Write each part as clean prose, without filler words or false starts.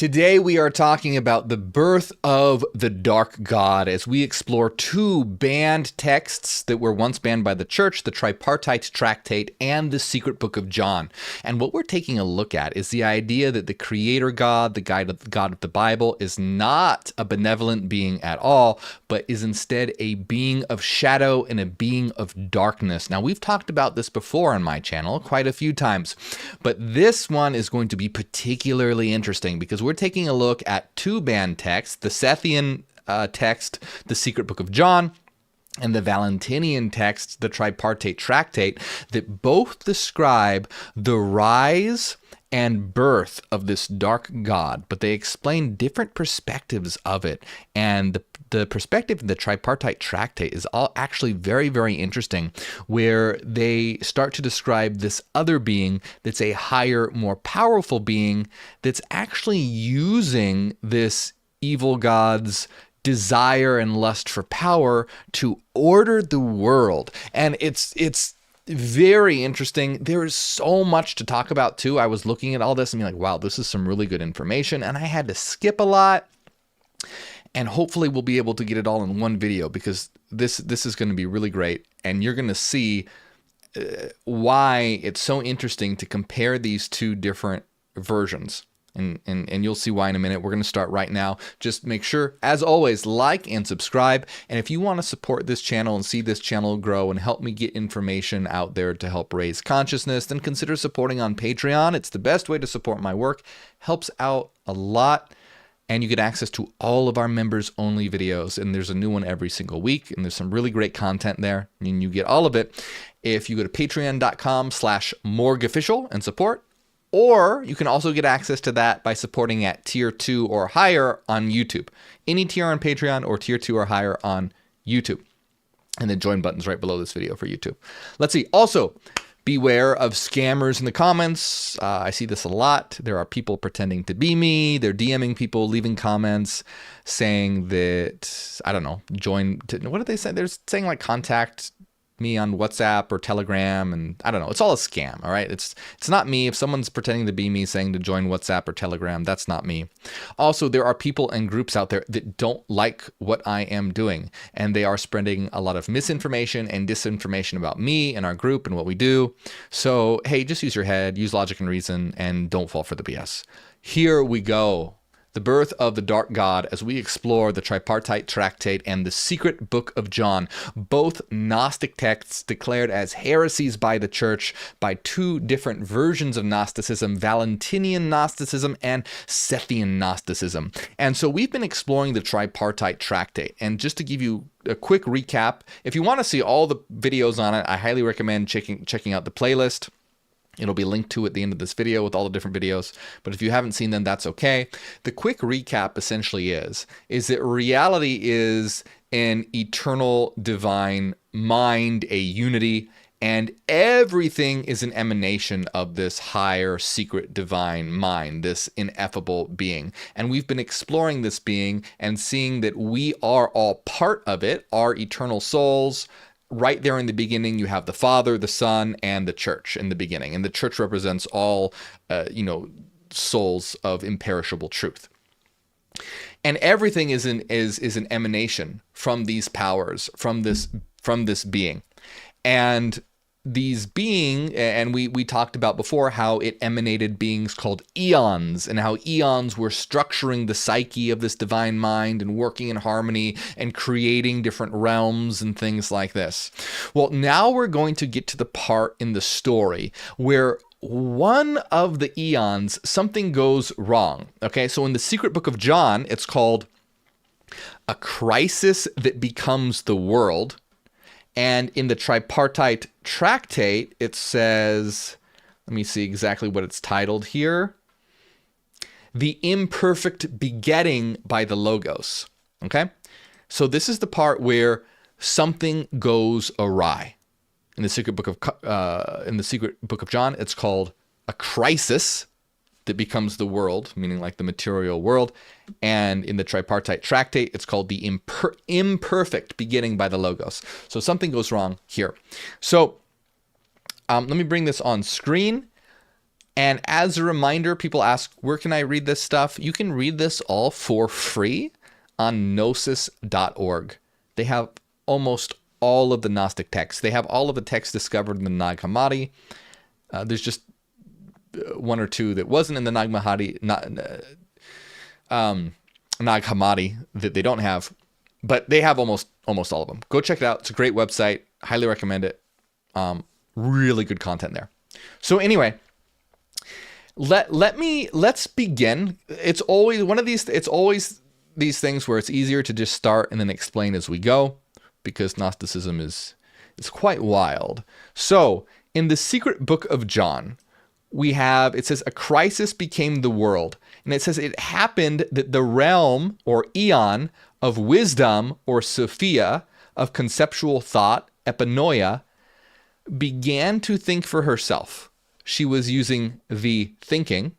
Today we are talking about the birth of the dark god as we explore two banned texts that were once banned by the church, the Tripartite Tractate and the Secret Book of John. And what we're taking a look at is the idea that the creator god, the God of the Bible, is not a benevolent being at all, but is instead a being of shadow and a being of darkness. Now, we've talked about this before on my channel quite a few times, but this one is going to be particularly interesting because we're taking a look at two banned texts, the Sethian text, the Secret Book of John, and the Valentinian text, the Tripartite Tractate, that both describe the rise and birth of this dark god, but they explain different perspectives of it. And the perspective in the Tripartite Tractate is all actually very, very interesting, where they start to describe this other being that's a higher, more powerful being that's actually using this evil god's desire and lust for power to order the world. And it's very interesting. There is so much to talk about too. I was looking at all this and being like, wow, this is some really good information. And I had to skip a lot. And hopefully we'll be able to get it all in one video because this is going to be really great. And you're going to see why it's so interesting to compare these two different versions. And you'll see why in a minute. We're going to start right now. Just make sure, as always, like and subscribe. And if you want to support this channel and see this channel grow and help me get information out there to help raise consciousness, then consider supporting on Patreon. It's the best way to support my work. Helps out a lot. And you get access to all of our members-only videos. And there's a new one every single week. And there's some really great content there. And you get all of it if you go to patreon.com/MorgueOfficial and support. Or you can also get access to that by supporting at tier 2 or higher on YouTube. Any tier on Patreon or tier 2 or higher on YouTube. And the join button's right below this video for YouTube. Let's see. Also, beware of scammers in the comments. I see this a lot. There are people pretending to be me. They're DMing people, leaving comments, saying that, I don't know, what did they say? They're saying like contact me on WhatsApp or Telegram, and I don't know. It's all a scam, all right? It's not me. If someone's pretending to be me saying to join WhatsApp or Telegram, that's not me. Also, there are people and groups out there that don't like what I am doing, and they are spreading a lot of misinformation and disinformation about me and our group and what we do. So, hey, just use your head, use logic and reason, and don't fall for the BS. Here we go. The birth of the dark god as we explore the Tripartite Tractate and the Secret Book of John, both Gnostic texts declared as heresies by the church by two different versions of Gnosticism, Valentinian Gnosticism and Sethian Gnosticism. And so we've been exploring the Tripartite Tractate. And just to give you a quick recap, if you want to see all the videos on it, I highly recommend checking out the playlist. It'll be linked to at the end of this video with all the different videos. But if you haven't seen them, that's okay. The quick recap essentially is that reality is an eternal divine mind, a unity, and everything is an emanation of this higher secret divine mind, this ineffable being. And we've been exploring this being and seeing that we are all part of it, our eternal souls. Right there in the beginning, you have the Father, the Son, and the Church in the beginning. And the Church represents all, souls of imperishable truth. And everything is an emanation from these powers, from this being. And these being, and we talked about before how it emanated beings called eons, and how eons were structuring the psyche of this divine mind and working in harmony and creating different realms and things like this. Well, now we're going to get to the part in the story where one of the eons, something goes wrong. Okay, so in the Secret Book of John, it's called A Crisis That Becomes the World. And in the Tripartite Tractate, it says, let me see exactly what it's titled here, The Imperfect Begetting by the Logos. Okay? So this is the part where something goes awry. In the Secret Book of John, it's called A Crisis That Becomes the World, meaning like the material world. And in the Tripartite Tractate, it's called the imperfect beginning by the Logos. So something goes wrong here. So let me bring this on screen. And as a reminder, people ask, where can I read this stuff? You can read this all for free on gnosis.org. They have almost all of the Gnostic texts. They have all of the texts discovered in the Nag Hammadi. There's just one or two that wasn't in the Nag Hammadi that they don't have, but they have almost all of them. Go check it out. It's a great website. Highly recommend it. Really good content there. So anyway, let's begin. It's always these things where it's easier to just start and then explain as we go, because Gnosticism is quite wild. So in the secret book of John, it says a crisis became the world. And it says it happened that the realm or eon of wisdom or Sophia, of conceptual thought, epinoia, began to think for herself. She was using the thinking,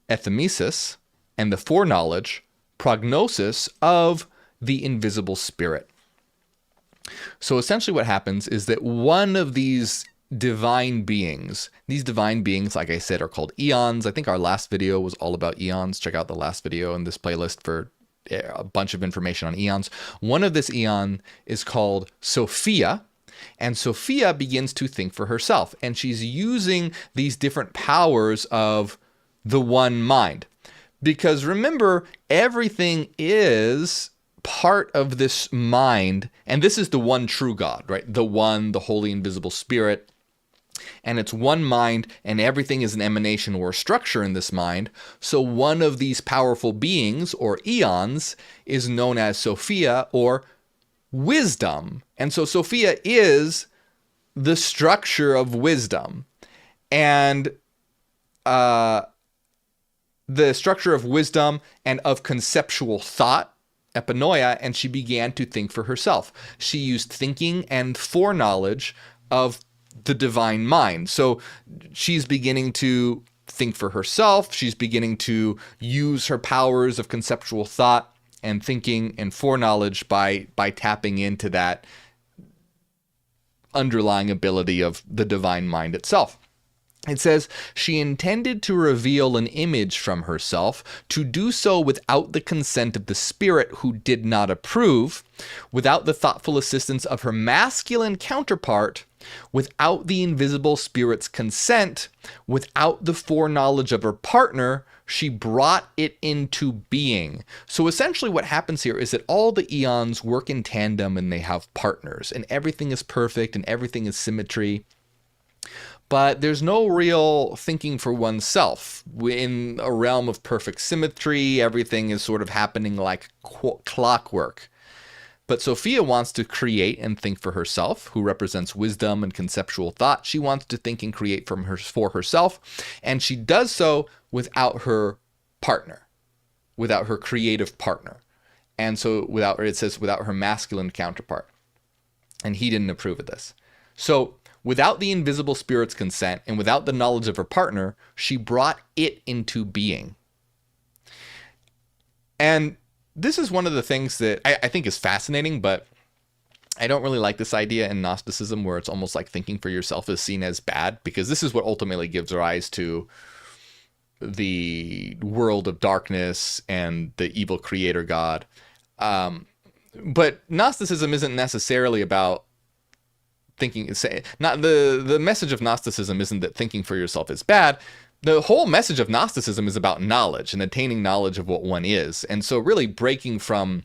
ethemesis, and the foreknowledge, prognosis of the invisible spirit. So essentially what happens is that one of these divine beings, like I said, are called eons. I think our last video was all about eons. Check out the last video in this playlist for a bunch of information on eons. One of this eon is called Sophia, and Sophia begins to think for herself, and she's using these different powers of the one mind. Because remember, everything is part of this mind, and this is the one true God, right? The one, the holy invisible spirit. And it's one mind, and everything is an emanation or a structure in this mind. So one of these powerful beings, or eons, is known as Sophia, or wisdom. And so Sophia is the structure of wisdom. And the structure of wisdom and of conceptual thought, epinoia, and she began to think for herself. She used thinking and foreknowledge of the divine mind. So she's beginning to think for herself. She's beginning to use her powers of conceptual thought and thinking and foreknowledge by tapping into that underlying ability of the divine mind itself. It says, she intended to reveal an image from herself, to do so without the consent of the spirit who did not approve, without the thoughtful assistance of her masculine counterpart, without the invisible spirit's consent, without the foreknowledge of her partner, she brought it into being. So essentially what happens here is that all the eons work in tandem and they have partners, and everything is perfect and everything is symmetry. But there's no real thinking for oneself. In a realm of perfect symmetry, everything is sort of happening like clockwork. But Sophia wants to create and think for herself, who represents wisdom and conceptual thought. She wants to think and create for herself, and she does so without her partner, without her creative partner. And so it says without her masculine counterpart. And he didn't approve of this. So without the invisible spirit's consent and without the knowledge of her partner, she brought it into being. And this is one of the things that I think is fascinating, but I don't really like this idea in Gnosticism where it's almost like thinking for yourself is seen as bad, because this is what ultimately gives rise to the world of darkness and the evil creator God. But Gnosticism isn't necessarily about thinking. Not the message of Gnosticism isn't that thinking for yourself is bad. The whole message of Gnosticism is about knowledge and attaining knowledge of what one is. And so really breaking from,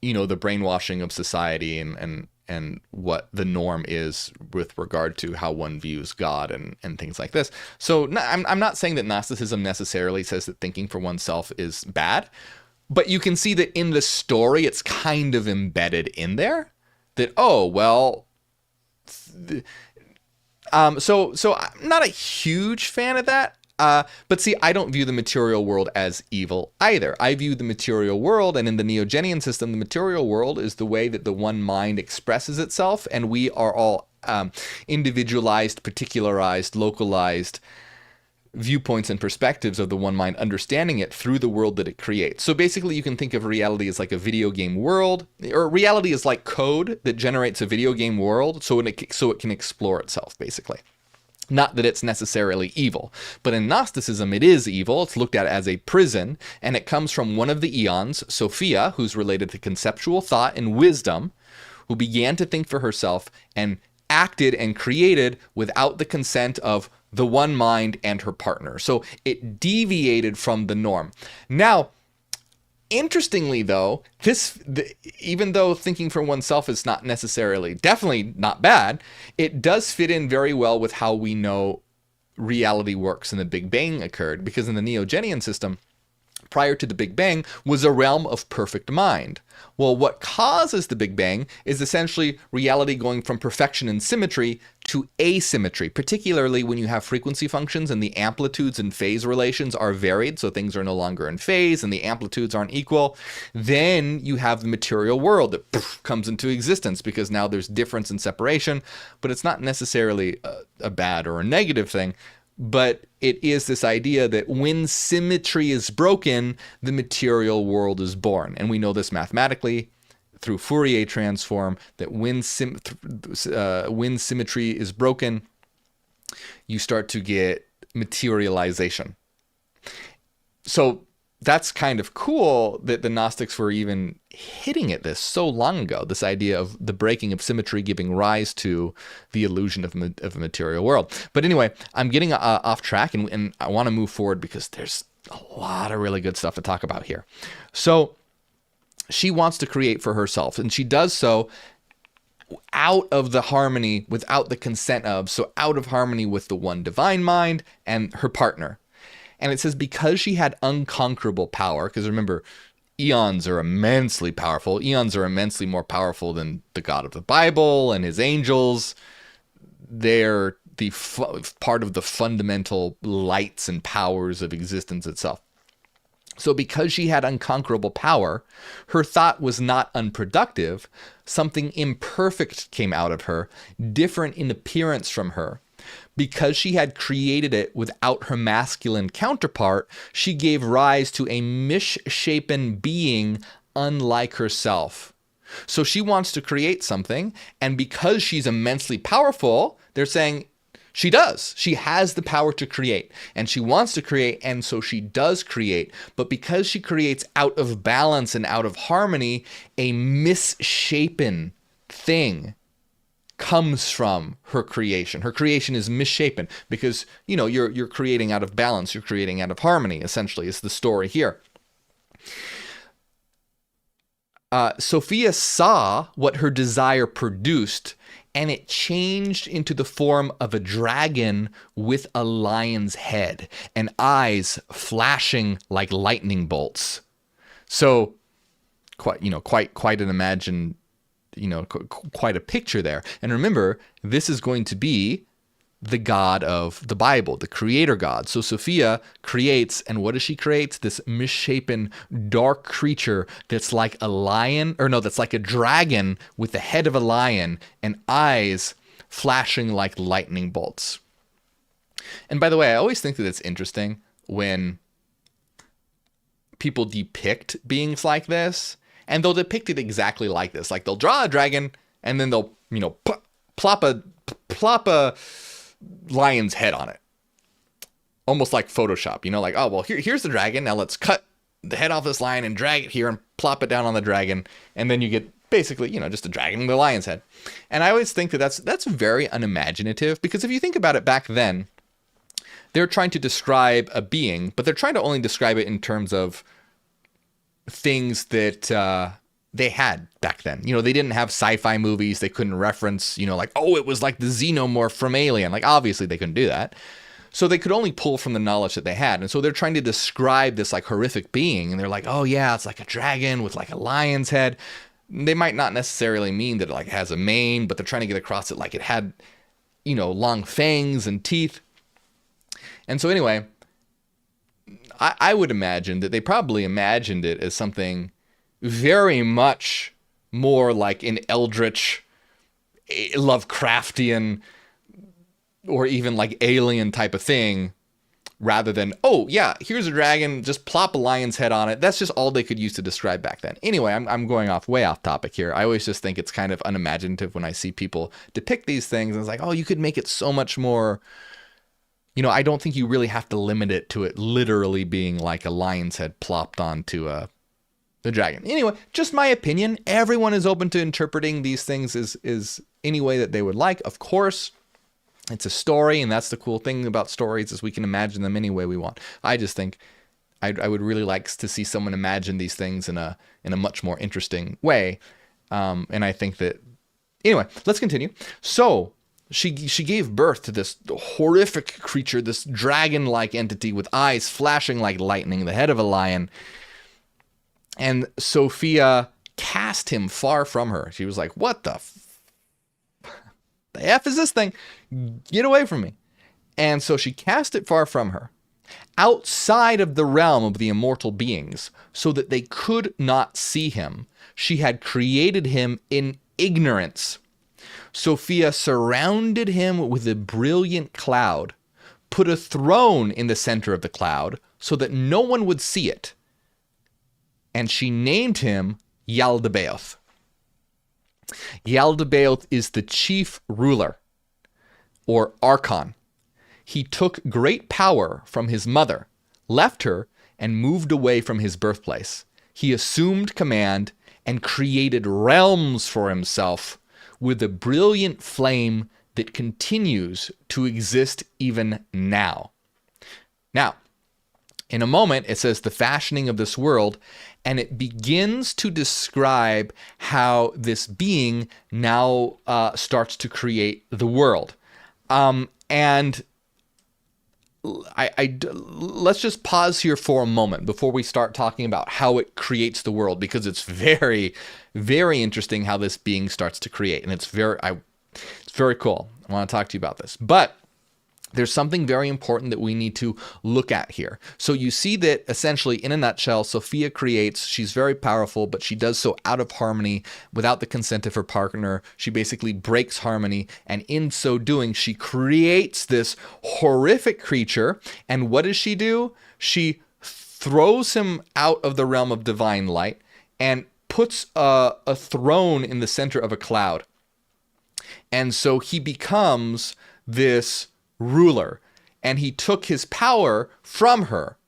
the brainwashing of society and what the norm is with regard to how one views God and things like this. So I'm not saying that Gnosticism necessarily says that thinking for oneself is bad, but you can see that in the story, it's kind of embedded in there that, so I'm not a huge fan of that. But see, I don't view the material world as evil either. I view the material world, and in the Neogenian system, the material world is the way that the one mind expresses itself, and we are all individualized, particularized, localized viewpoints and perspectives of the one mind, understanding it through the world that it creates. So basically, you can think of reality as like a video game world, or reality is like code that generates a video game world, so it can explore itself, basically. Not that it's necessarily evil, but in Gnosticism, it is evil. It's looked at as a prison, and it comes from one of the eons, Sophia, who's related to conceptual thought and wisdom, who began to think for herself and acted and created without the consent of the one mind and her partner. So it deviated from the norm. Now, interestingly, though, even though thinking for oneself is not necessarily, definitely not bad, it does fit in very well with how we know reality works and the Big Bang occurred, because in the Neogenian system, prior to the Big Bang, was a realm of perfect mind. Well, what causes the Big Bang is essentially reality going from perfection and symmetry to asymmetry, particularly when you have frequency functions and the amplitudes and phase relations are varied, so things are no longer in phase and the amplitudes aren't equal. Then you have the material world that comes into existence because now there's difference and separation, but it's not necessarily a bad or a negative thing. But it is this idea that when symmetry is broken, the material world is born. And we know this mathematically through Fourier transform, that when symmetry is broken, you start to get materialization. So that's kind of cool that the Gnostics were even hitting at this so long ago, this idea of the breaking of symmetry giving rise to the illusion of a material world. But anyway, I'm getting off track, and I want to move forward because there's a lot of really good stuff to talk about here. So she wants to create for herself, and she does so out of the harmony, without the consent of, so out of harmony with the one divine mind and her partner. And it says because she had unconquerable power, because remember, eons are immensely powerful. Eons are immensely more powerful than the God of the Bible and his angels. They're the part of the fundamental lights and powers of existence itself. So because she had unconquerable power, her thought was not unproductive. Something imperfect came out of her, different in appearance from her. Because she had created it without her masculine counterpart, she gave rise to a misshapen being unlike herself. So she wants to create something, and because she's immensely powerful, they're saying she does. She has the power to create, and she wants to create, and so she does create. But because she creates out of balance and out of harmony, a misshapen thing comes from her creation. Her creation is misshapen because, you're creating out of balance, you're creating out of harmony, essentially, is the story here. Sophia saw what her desire produced, and it changed into the form of a dragon with a lion's head and eyes flashing like lightning bolts. So quite an quite a picture there. And remember, this is going to be the God of the Bible, the creator God. So Sophia creates, and what does she create? This misshapen, dark creature that's like a lion, that's like a dragon with the head of a lion and eyes flashing like lightning bolts. And by the way, I always think that it's interesting when people depict beings like this, and they'll depict it exactly like this. Like they'll draw a dragon, and then they'll, plop a lion's head on it. Almost like Photoshop, like, oh, well, here's the dragon. Now let's cut the head off this lion and drag it here and plop it down on the dragon. And then you get basically, just a dragon with a lion's head. And I always think that that's very unimaginative, because if you think about it, back then, they're trying to describe a being, but they're trying to only describe it in terms of things that they had back then. They didn't have sci-fi movies. They couldn't reference, like, oh, it was like the xenomorph from Alien. Like, obviously they couldn't do that. So they could only pull from the knowledge that they had. And so they're trying to describe this like horrific being. And they're like, oh yeah, it's like a dragon with like a lion's head. They might not necessarily mean that it like has a mane, but they're trying to get across it like it had, long fangs and teeth. And so anyway, I would imagine that they probably imagined it as something very much more like an eldritch, Lovecraftian, or even like alien type of thing, rather than, oh yeah, here's a dragon, just plop a lion's head on it. That's just all they could use to describe back then. Anyway, I'm going way off topic here. I always just think it's kind of unimaginative when I see people depict these things, and it's like, oh, you could make it so much more I don't think you really have to limit it to it literally being like a lion's head plopped onto the dragon. Anyway, just my opinion. Everyone is open to interpreting these things is any way that they would like. Of course, it's a story, and that's the cool thing about stories is we can imagine them any way we want. I just think I would really like to see someone imagine these things in a much more interesting way. And I think that, anyway, let's continue. So she gave birth to this horrific creature, this dragon-like entity with eyes flashing like lightning, the head of a lion. And Sophia cast him far from her. She was like, what the F is this thing? Get away from me. And so she cast it far from her, outside of the realm of the immortal beings, so that they could not see him. She had created him in ignorance. Sophia surrounded him with a brilliant cloud, put a throne in the center of the cloud so that no one would see it. And she named him Yaldabaoth. Yaldabaoth is the chief ruler, or archon. He took great power from his mother, left her, and moved away from his birthplace. He assumed command and created realms for himself with a brilliant flame that continues to exist even now. Now, in a moment, it says the fashioning of this world, and it begins to describe how this being now starts to create the world. And let's just pause here for a moment before we start talking about how it creates the world, because it's very, very interesting how this being starts to create, and it's very cool. I want to talk to you about this, but there's something very important that we need to look at here. So you see that essentially, in a nutshell, Sophia creates, she's very powerful, but she does so out of harmony without the consent of her partner. She basically breaks harmony, and in so doing, she creates this horrific creature. And what does she do? She throws him out of the realm of divine light and puts a throne in the center of a cloud. And so he becomes this ruler, and he took his power from her,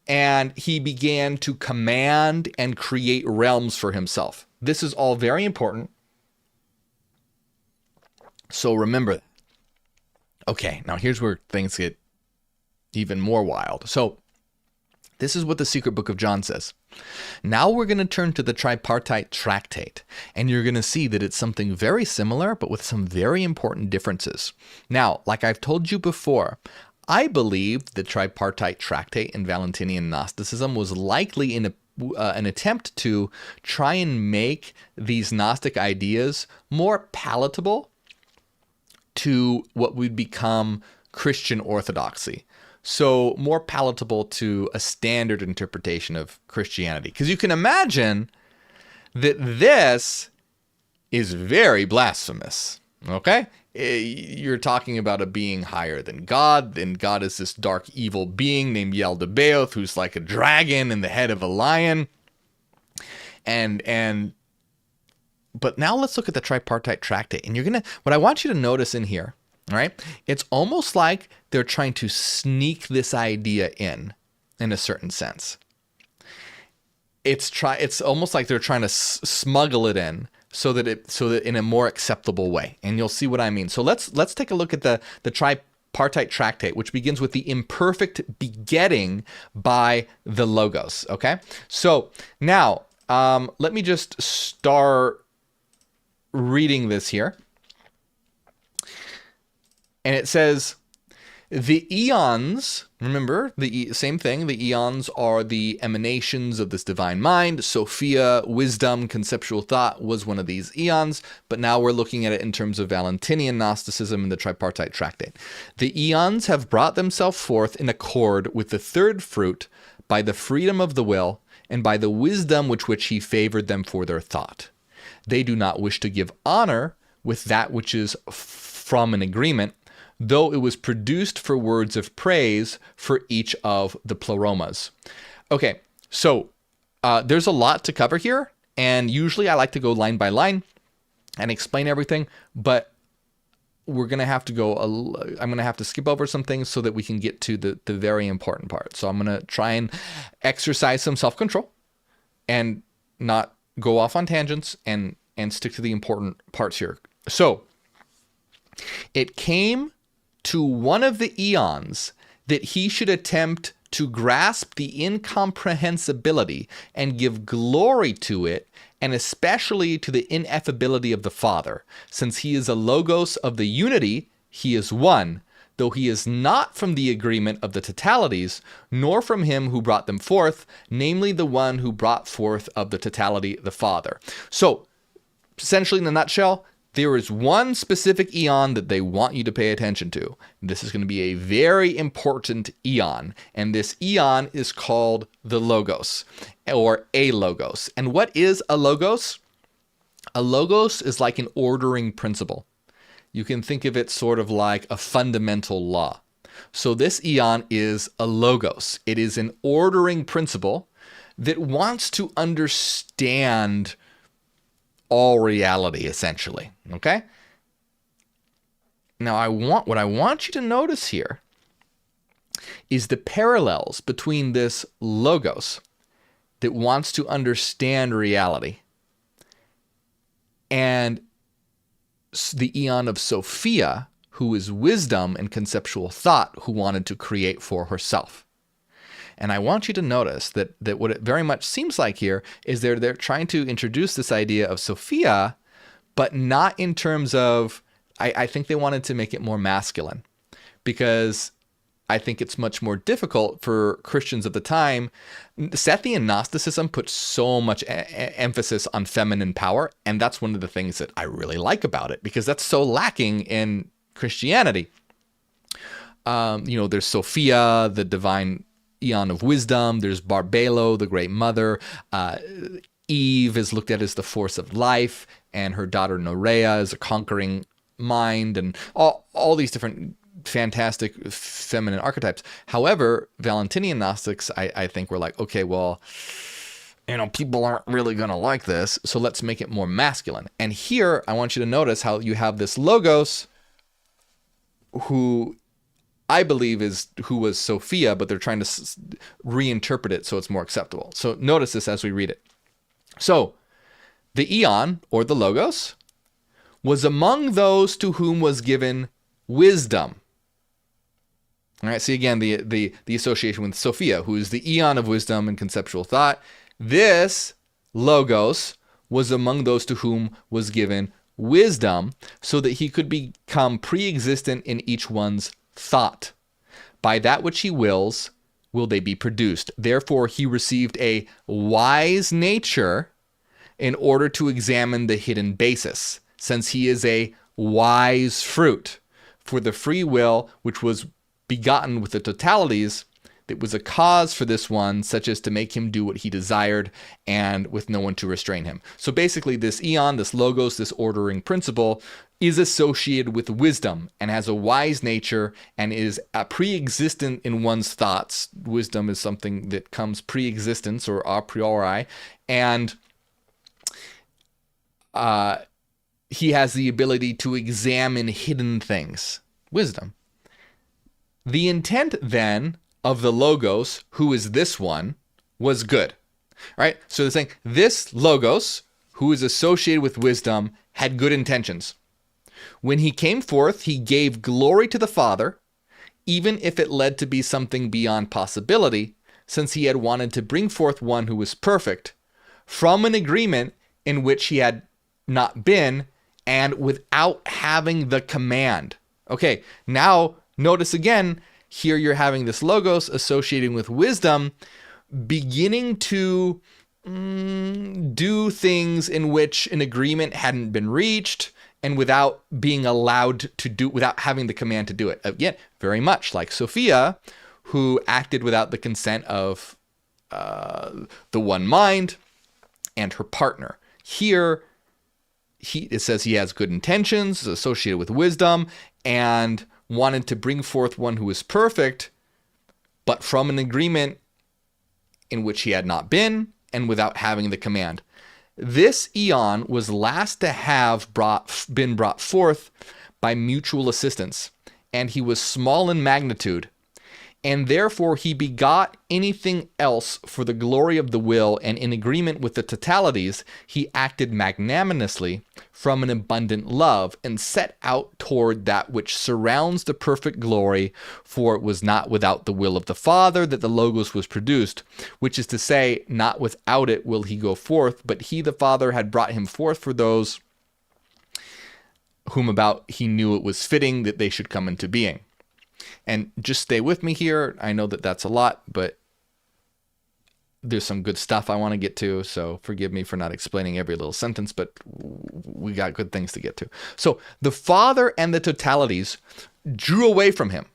and he began to command and create realms for himself. This is all very important, so remember that. Okay, now here's where things get even more wild. So this is what the secret book of John says. Now we're going to turn to the Tripartite Tractate, and you're going to see that it's something very similar, but with some very important differences. Now, like I've told you before, I believe the Tripartite Tractate in Valentinian Gnosticism was likely an attempt to try and make these Gnostic ideas more palatable to what would become Christian orthodoxy. So more palatable to a standard interpretation of Christianity. Because you can imagine that this is very blasphemous, okay? You're talking about a being higher than God, and God is this dark evil being named Yaldabaoth, who's like a dragon and the head of a lion. But now let's look at the Tripartite Tractate. And what I want you to notice in here, all right, it's almost like they're trying to sneak this idea in a certain sense. It's almost like they're trying to smuggle it in so that in a more acceptable way. And you'll see what I mean. So let's take a look at the Tripartite Tractate, which begins with the imperfect begetting by the Logos. Okay, so now let me just start reading this here. And it says, the eons, remember, same thing, the eons are the emanations of this divine mind. Sophia, wisdom, conceptual thought was one of these eons, but now we're looking at it in terms of Valentinian Gnosticism and the Tripartite Tractate. The eons have brought themselves forth in accord with the third fruit by the freedom of the will and by the wisdom with which he favored them for their thought. They do not wish to give honor with that which is from an agreement, though it was produced for words of praise for each of the pleromas. Okay, so there's a lot to cover here, and usually I like to go line by line and explain everything, but we're going to have to I'm going to have to skip over some things so that we can get to the very important part. So I'm going to try and exercise some self-control and not go off on tangents and stick to the important parts here. So it came to one of the eons that he should attempt to grasp the incomprehensibility and give glory to it, and especially to the ineffability of the Father. Since he is a logos of the unity, he is one, though he is not from the agreement of the totalities, nor from him who brought them forth, namely the one who brought forth of the totality, the Father. So, essentially in a nutshell, there is one specific eon that they want you to pay attention to. This is going to be a very important eon, and this eon is called the Logos, or a Logos. And what is a Logos? A Logos is like an ordering principle. You can think of it sort of like a fundamental law. So this eon is a Logos. It is an ordering principle that wants to understand all reality, essentially. Okay? Now, what I want you to notice here is the parallels between this Logos that wants to understand reality and the eon of Sophia, who is wisdom and conceptual thought, who wanted to create for herself. And I want you to notice that what it very much seems like here is they're trying to introduce this idea of Sophia, but not in terms of, I think they wanted to make it more masculine, because I think it's much more difficult for Christians of the time. Sethian Gnosticism puts so much emphasis on feminine power, and that's one of the things that I really like about it, because that's so lacking in Christianity. There's Sophia, the divine eon of wisdom. There's Barbelo, the great mother. Eve is looked at as the force of life, and her daughter Norea is a conquering mind, and all these different fantastic feminine archetypes. However, Valentinian Gnostics, I think, were like, okay, well, people aren't really going to like this, so let's make it more masculine. And here, I want you to notice how you have this Logos, who I believe who was Sophia, but they're trying to reinterpret it so it's more acceptable. So notice this as we read it. So, the eon, or the Logos, was among those to whom was given wisdom. All right, see again the association with Sophia, who is the eon of wisdom and conceptual thought. This Logos was among those to whom was given wisdom, so that he could become pre-existent in each one's thought. By that which he wills, will they be produced. Therefore, he received a wise nature in order to examine the hidden basis, since he is a wise fruit. For the free will, which was begotten with the totalities, that was a cause for this one, such as to make him do what he desired, and with no one to restrain him. So basically, this eon, this Logos, this ordering principle, is associated with wisdom and has a wise nature and is pre-existent in one's thoughts. Wisdom is something that comes pre-existence or a priori, and he has the ability to examine hidden things. Wisdom. The intent then of the Logos, who is this one, was good. All right? So they're saying this Logos, who is associated with wisdom, had good intentions. When he came forth, he gave glory to the Father, even if it led to be something beyond possibility, since he had wanted to bring forth one who was perfect, from an agreement in which he had not been, and without having the command. Okay, now notice again, here you're having this Logos associating with wisdom, beginning to do things in which an agreement hadn't been reached, and without being allowed to do, without having the command to do it. Again, very much like Sophia, who acted without the consent of the one mind and her partner. Here, it says he has good intentions associated with wisdom and wanted to bring forth one who is perfect, but from an agreement in which he had not been and without having the command. This eon was last to have been brought forth by mutual assistance, and he was small in magnitude, and therefore he begot anything else for the glory of the will, and in agreement with the totalities, he acted magnanimously from an abundant love, and set out toward that which surrounds the perfect glory, for it was not without the will of the Father that the Logos was produced, which is to say, not without it will he go forth, but he, the Father, had brought him forth for those whom about he knew it was fitting that they should come into being. And just stay with me here. I know that that's a lot, but there's some good stuff I want to get to, so forgive me for not explaining every little sentence, but we got good things to get to. So the Father and the totalities drew away from him,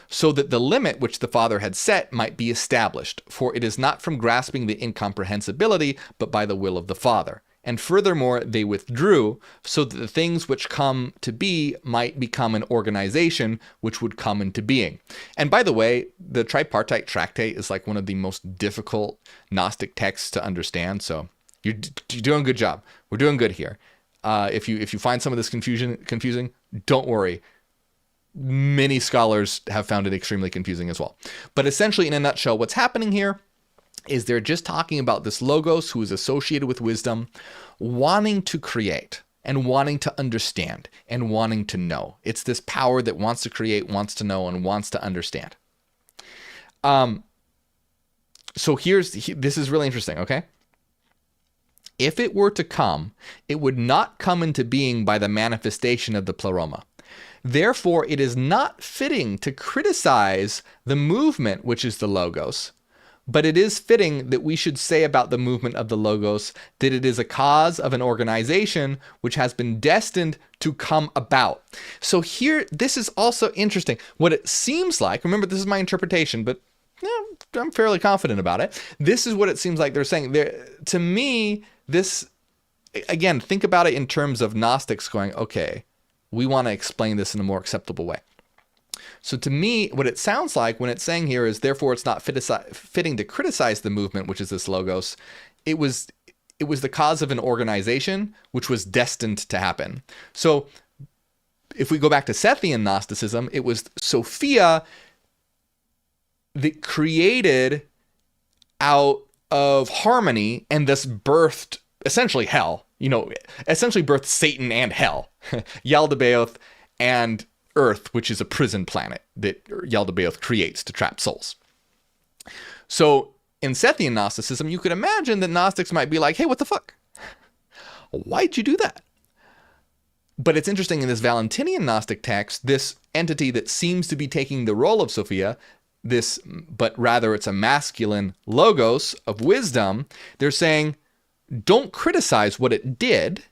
so that the limit which the Father had set might be established, for it is not from grasping the incomprehensibility, but by the will of the Father. And furthermore, they withdrew, so that the things which come to be might become an organization which would come into being. And by the way, the Tripartite Tractate is like one of the most difficult Gnostic texts to understand. So you're doing a good job. We're doing good here. If you find some of this confusing, don't worry. Many scholars have found it extremely confusing as well. But essentially, in a nutshell, what's happening here is they're just talking about this Logos who is associated with wisdom, wanting to create and wanting to understand and wanting to know. It's this power that wants to create, wants to know, and wants to understand. So this is really interesting, okay? If it were to come, it would not come into being by the manifestation of the pleroma. Therefore, it is not fitting to criticize the movement, which is the Logos, but it is fitting that we should say about the movement of the Logos that it is a cause of an organization which has been destined to come about. So here, this is also interesting. What it seems like, remember, this is my interpretation, but I'm fairly confident about it. This is what it seems like they're saying. To me, this, again, think about it in terms of Gnostics going, okay, we want to explain this in a more acceptable way. So to me, what it sounds like when it's saying here is, therefore, it's not fitting to criticize the movement, which is this Logos. It was the cause of an organization which was destined to happen. So if we go back to Sethian Gnosticism, it was Sophia that created out of harmony and thus birthed essentially hell. Essentially birthed Satan and hell, Yaldabaoth and Earth, which is a prison planet that Yaldabaoth creates to trap souls. So in Sethian Gnosticism, you could imagine that Gnostics might be like, hey, what the fuck? Why'd you do that? But it's interesting, in this Valentinian Gnostic text, this entity that seems to be taking the role of Sophia, but rather it's a masculine Logos of wisdom, they're saying, don't criticize what it did,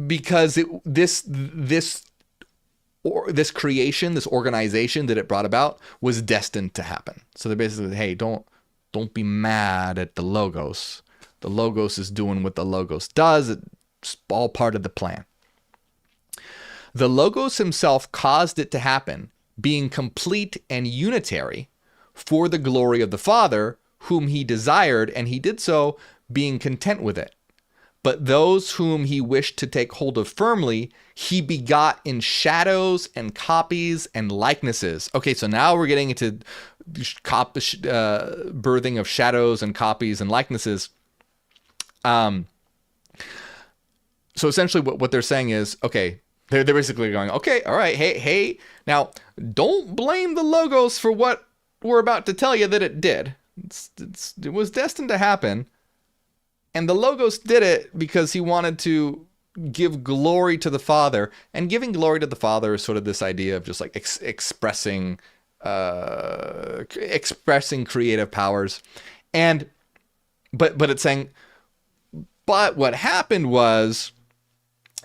because this creation, this organization that it brought about was destined to happen. So they're basically, hey, don't be mad at the Logos. The Logos is doing what the Logos does. It's all part of the plan. The Logos himself caused it to happen, being complete and unitary for the glory of the Father, whom he desired, and he did so being content with it. But those whom he wished to take hold of firmly, he begot in shadows and copies and likenesses. Okay, so now we're getting into birthing of shadows and copies and likenesses. So essentially what they're saying is, okay, they're basically going, okay, all right, hey, now don't blame the Logos for what we're about to tell you that it did. It was destined to happen. And the Logos did it because he wanted to give glory to the Father. And giving glory to the Father is sort of this idea of just like expressing creative powers. But it's saying, but what happened was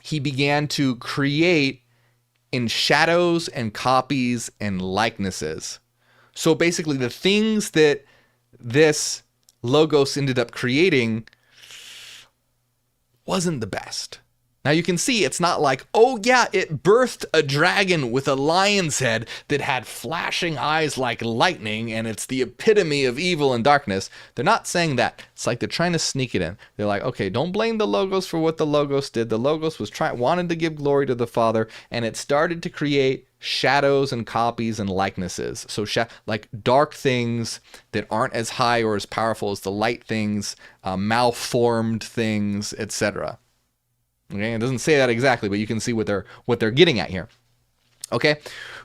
he began to create in shadows and copies and likenesses. So basically the things that this Logos ended up creating wasn't the best. Now you can see it's not like, oh yeah, it birthed a dragon with a lion's head that had flashing eyes like lightning and it's the epitome of evil and darkness. They're not saying that. It's like they're trying to sneak it in. They're like, okay, don't blame the Logos for what the Logos did. The Logos wanted to give glory to the Father, and it started to create shadows and copies and likenesses. So like dark things that aren't as high or as powerful as the light things, malformed things, etc. Okay, it doesn't say that exactly, but you can see what they're getting at here. Okay,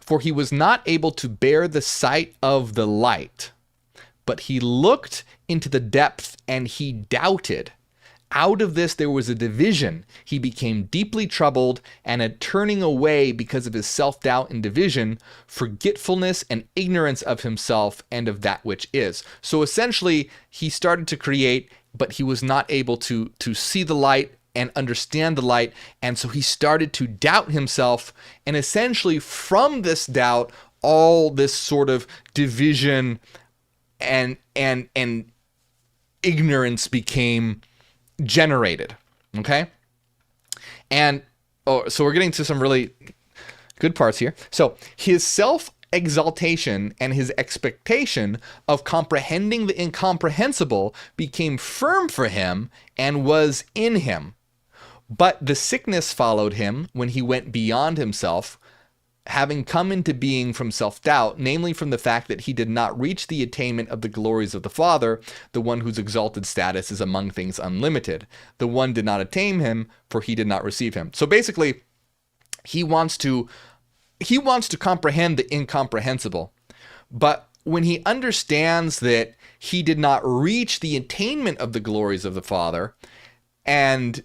for he was not able to bear the sight of the light, but he looked into the depth and he doubted. Out of this there was a division. He became deeply troubled, and a turning away because of his self-doubt and division, forgetfulness and ignorance of himself and of that which is. So essentially, he started to create, but he was not able to see the light and understand the light, and so he started to doubt himself, and essentially from this doubt, all this sort of division and ignorance became generated. Okay? And so we're getting to some really good parts here. So his self-exaltation and his expectation of comprehending the incomprehensible became firm for him and was in him. But the sickness followed him when he went beyond himself, having come into being from self-doubt, namely from the fact that he did not reach the attainment of the glories of the Father, the one whose exalted status is among things unlimited. The one did not attain him, for he did not receive him. So basically, he wants to comprehend the incomprehensible. But when he understands that he did not reach the attainment of the glories of the Father, and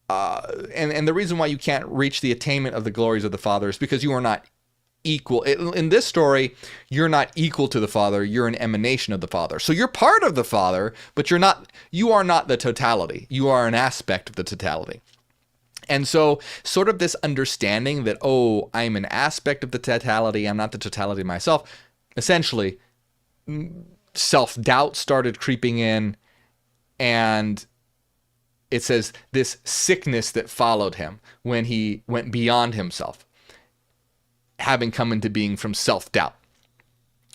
the reason why you can't reach the attainment of the glories of the Father is because you are not equal. In this story, you're not equal to the Father. You're an emanation of the Father. So you're part of the Father, but you are not the totality. You are an aspect of the totality. And so sort of this understanding that, oh, I'm an aspect of the totality, I'm not the totality myself, essentially self-doubt started creeping in, and it says this sickness that followed him when he went beyond himself, having come into being from self-doubt.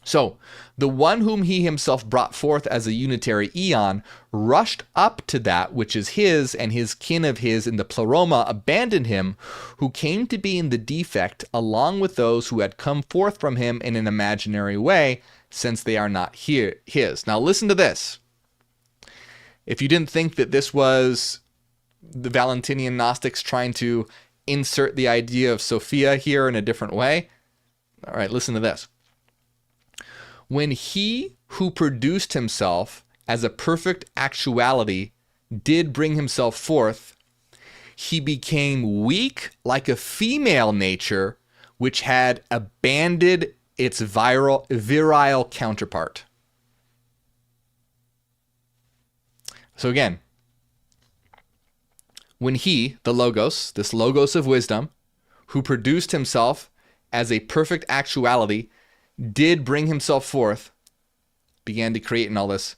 So the one whom he himself brought forth as a unitary eon rushed up to that which is his, and his kin of his in the pleroma abandoned him, who came to be in the defect along with those who had come forth from him in an imaginary way, since they are not his. Now listen to this. If you didn't think that this was the Valentinian Gnostics trying to insert the idea of Sophia here in a different way, all right, listen to this. When he who produced himself as a perfect actuality did bring himself forth, he became weak like a female nature which had abandoned its virile counterpart. So again, when he, the Logos, this Logos of wisdom, who produced himself as a perfect actuality, did bring himself forth, began to create in all this,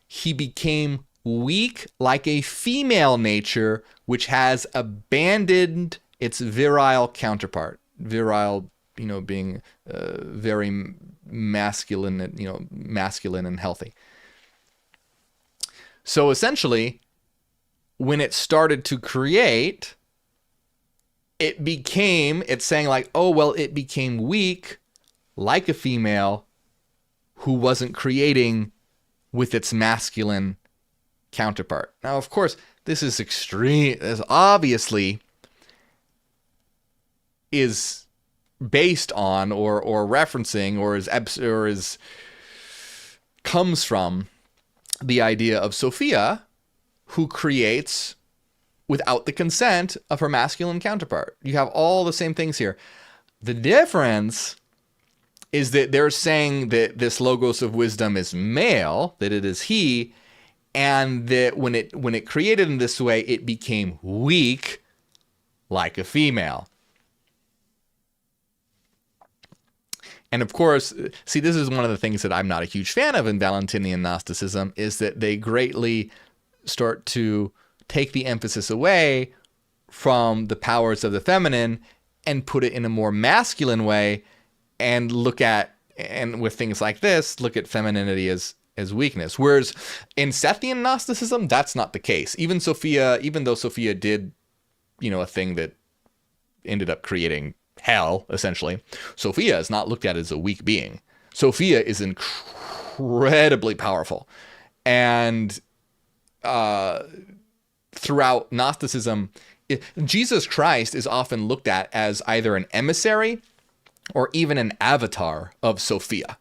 he became weak like a female nature which has abandoned its virile counterpart. Virile, being very masculine, masculine and healthy. So essentially, when it started to create, it's saying like, oh, well, it became weak like a female who wasn't creating with its masculine counterpart. Now, of course, this is extreme. This obviously is based on or referencing or is comes from the idea of Sophia, who creates without the consent of her masculine counterpart. You have all the same things here. The difference is that they're saying that this Logos of wisdom is male, that it is he, and that when it created in this way, it became weak like a female. And of course, see, this is one of the things that I'm not a huge fan of in Valentinian Gnosticism, is that they greatly start to take the emphasis away from the powers of the feminine and put it in a more masculine way, and with things like this, look at femininity as weakness. Whereas in Sethian Gnosticism, that's not the case. Even though Sophia did, a thing that ended up creating hell, essentially, Sophia is not looked at as a weak being. Sophia is incredibly powerful. And throughout Gnosticism, Jesus Christ is often looked at as either an emissary or even an avatar of Sophia.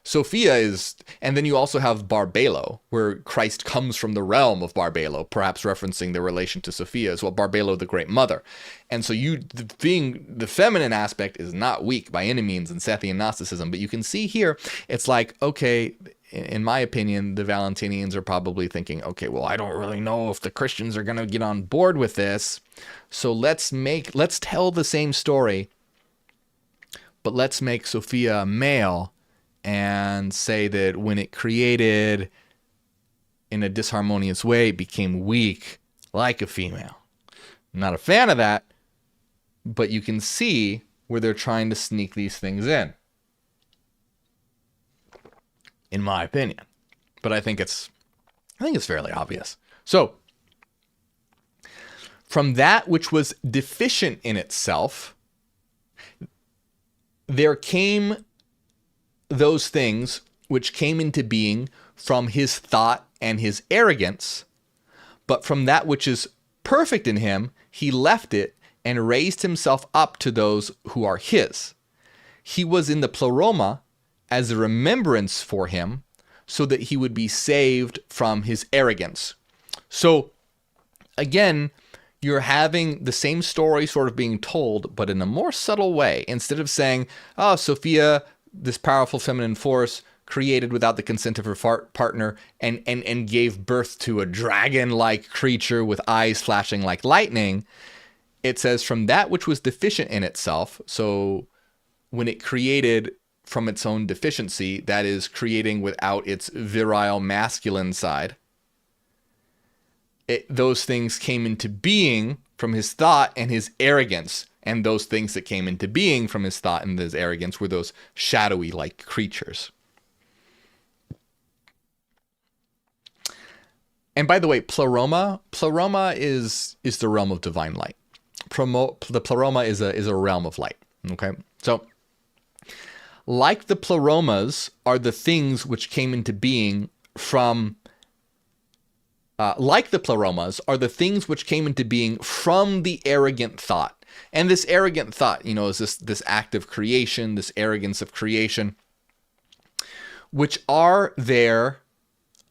Sophia is, and then you also have Barbelo, where Christ comes from the realm of Barbelo, perhaps referencing the relation to Sophia as well, Barbelo, the Great Mother. And so the feminine aspect is not weak by any means in Sethian Gnosticism, but you can see here, it's like, okay, in my opinion, the Valentinians are probably thinking, okay, well, I don't really know if the Christians are going to get on board with this, so let's tell the same story, but let's make Sophia a male and say that when it created in a disharmonious way, it became weak like a female. I'm not a fan of that, but you can see where they're trying to sneak these things in my opinion. But I think it's fairly obvious. So, from that which was deficient in itself, there came those things which came into being from his thought and his arrogance, but from that which is perfect in him, he left it and raised himself up to those who are his. He was in the pleroma as a remembrance for him, so that he would be saved from his arrogance. So, again, you're having the same story sort of being told, but in a more subtle way. Instead of saying, oh, Sophia, this powerful feminine force, created without the consent of her partner and gave birth to a dragon-like creature with eyes flashing like lightning, it says, from that which was deficient in itself, so when it created from its own deficiency, that is, creating without its virile masculine side, those things came into being from his thought and his arrogance. And those things that came into being from his thought and his arrogance were those shadowy like creatures. And by the way, pleroma is the realm of divine light. The pleroma is a realm of light. Okay, so like the pleromas are the things which came into being from. Like the pleromas are the things which came into being from the arrogant thought. And this arrogant thought, is this act of creation, this arrogance of creation, which are their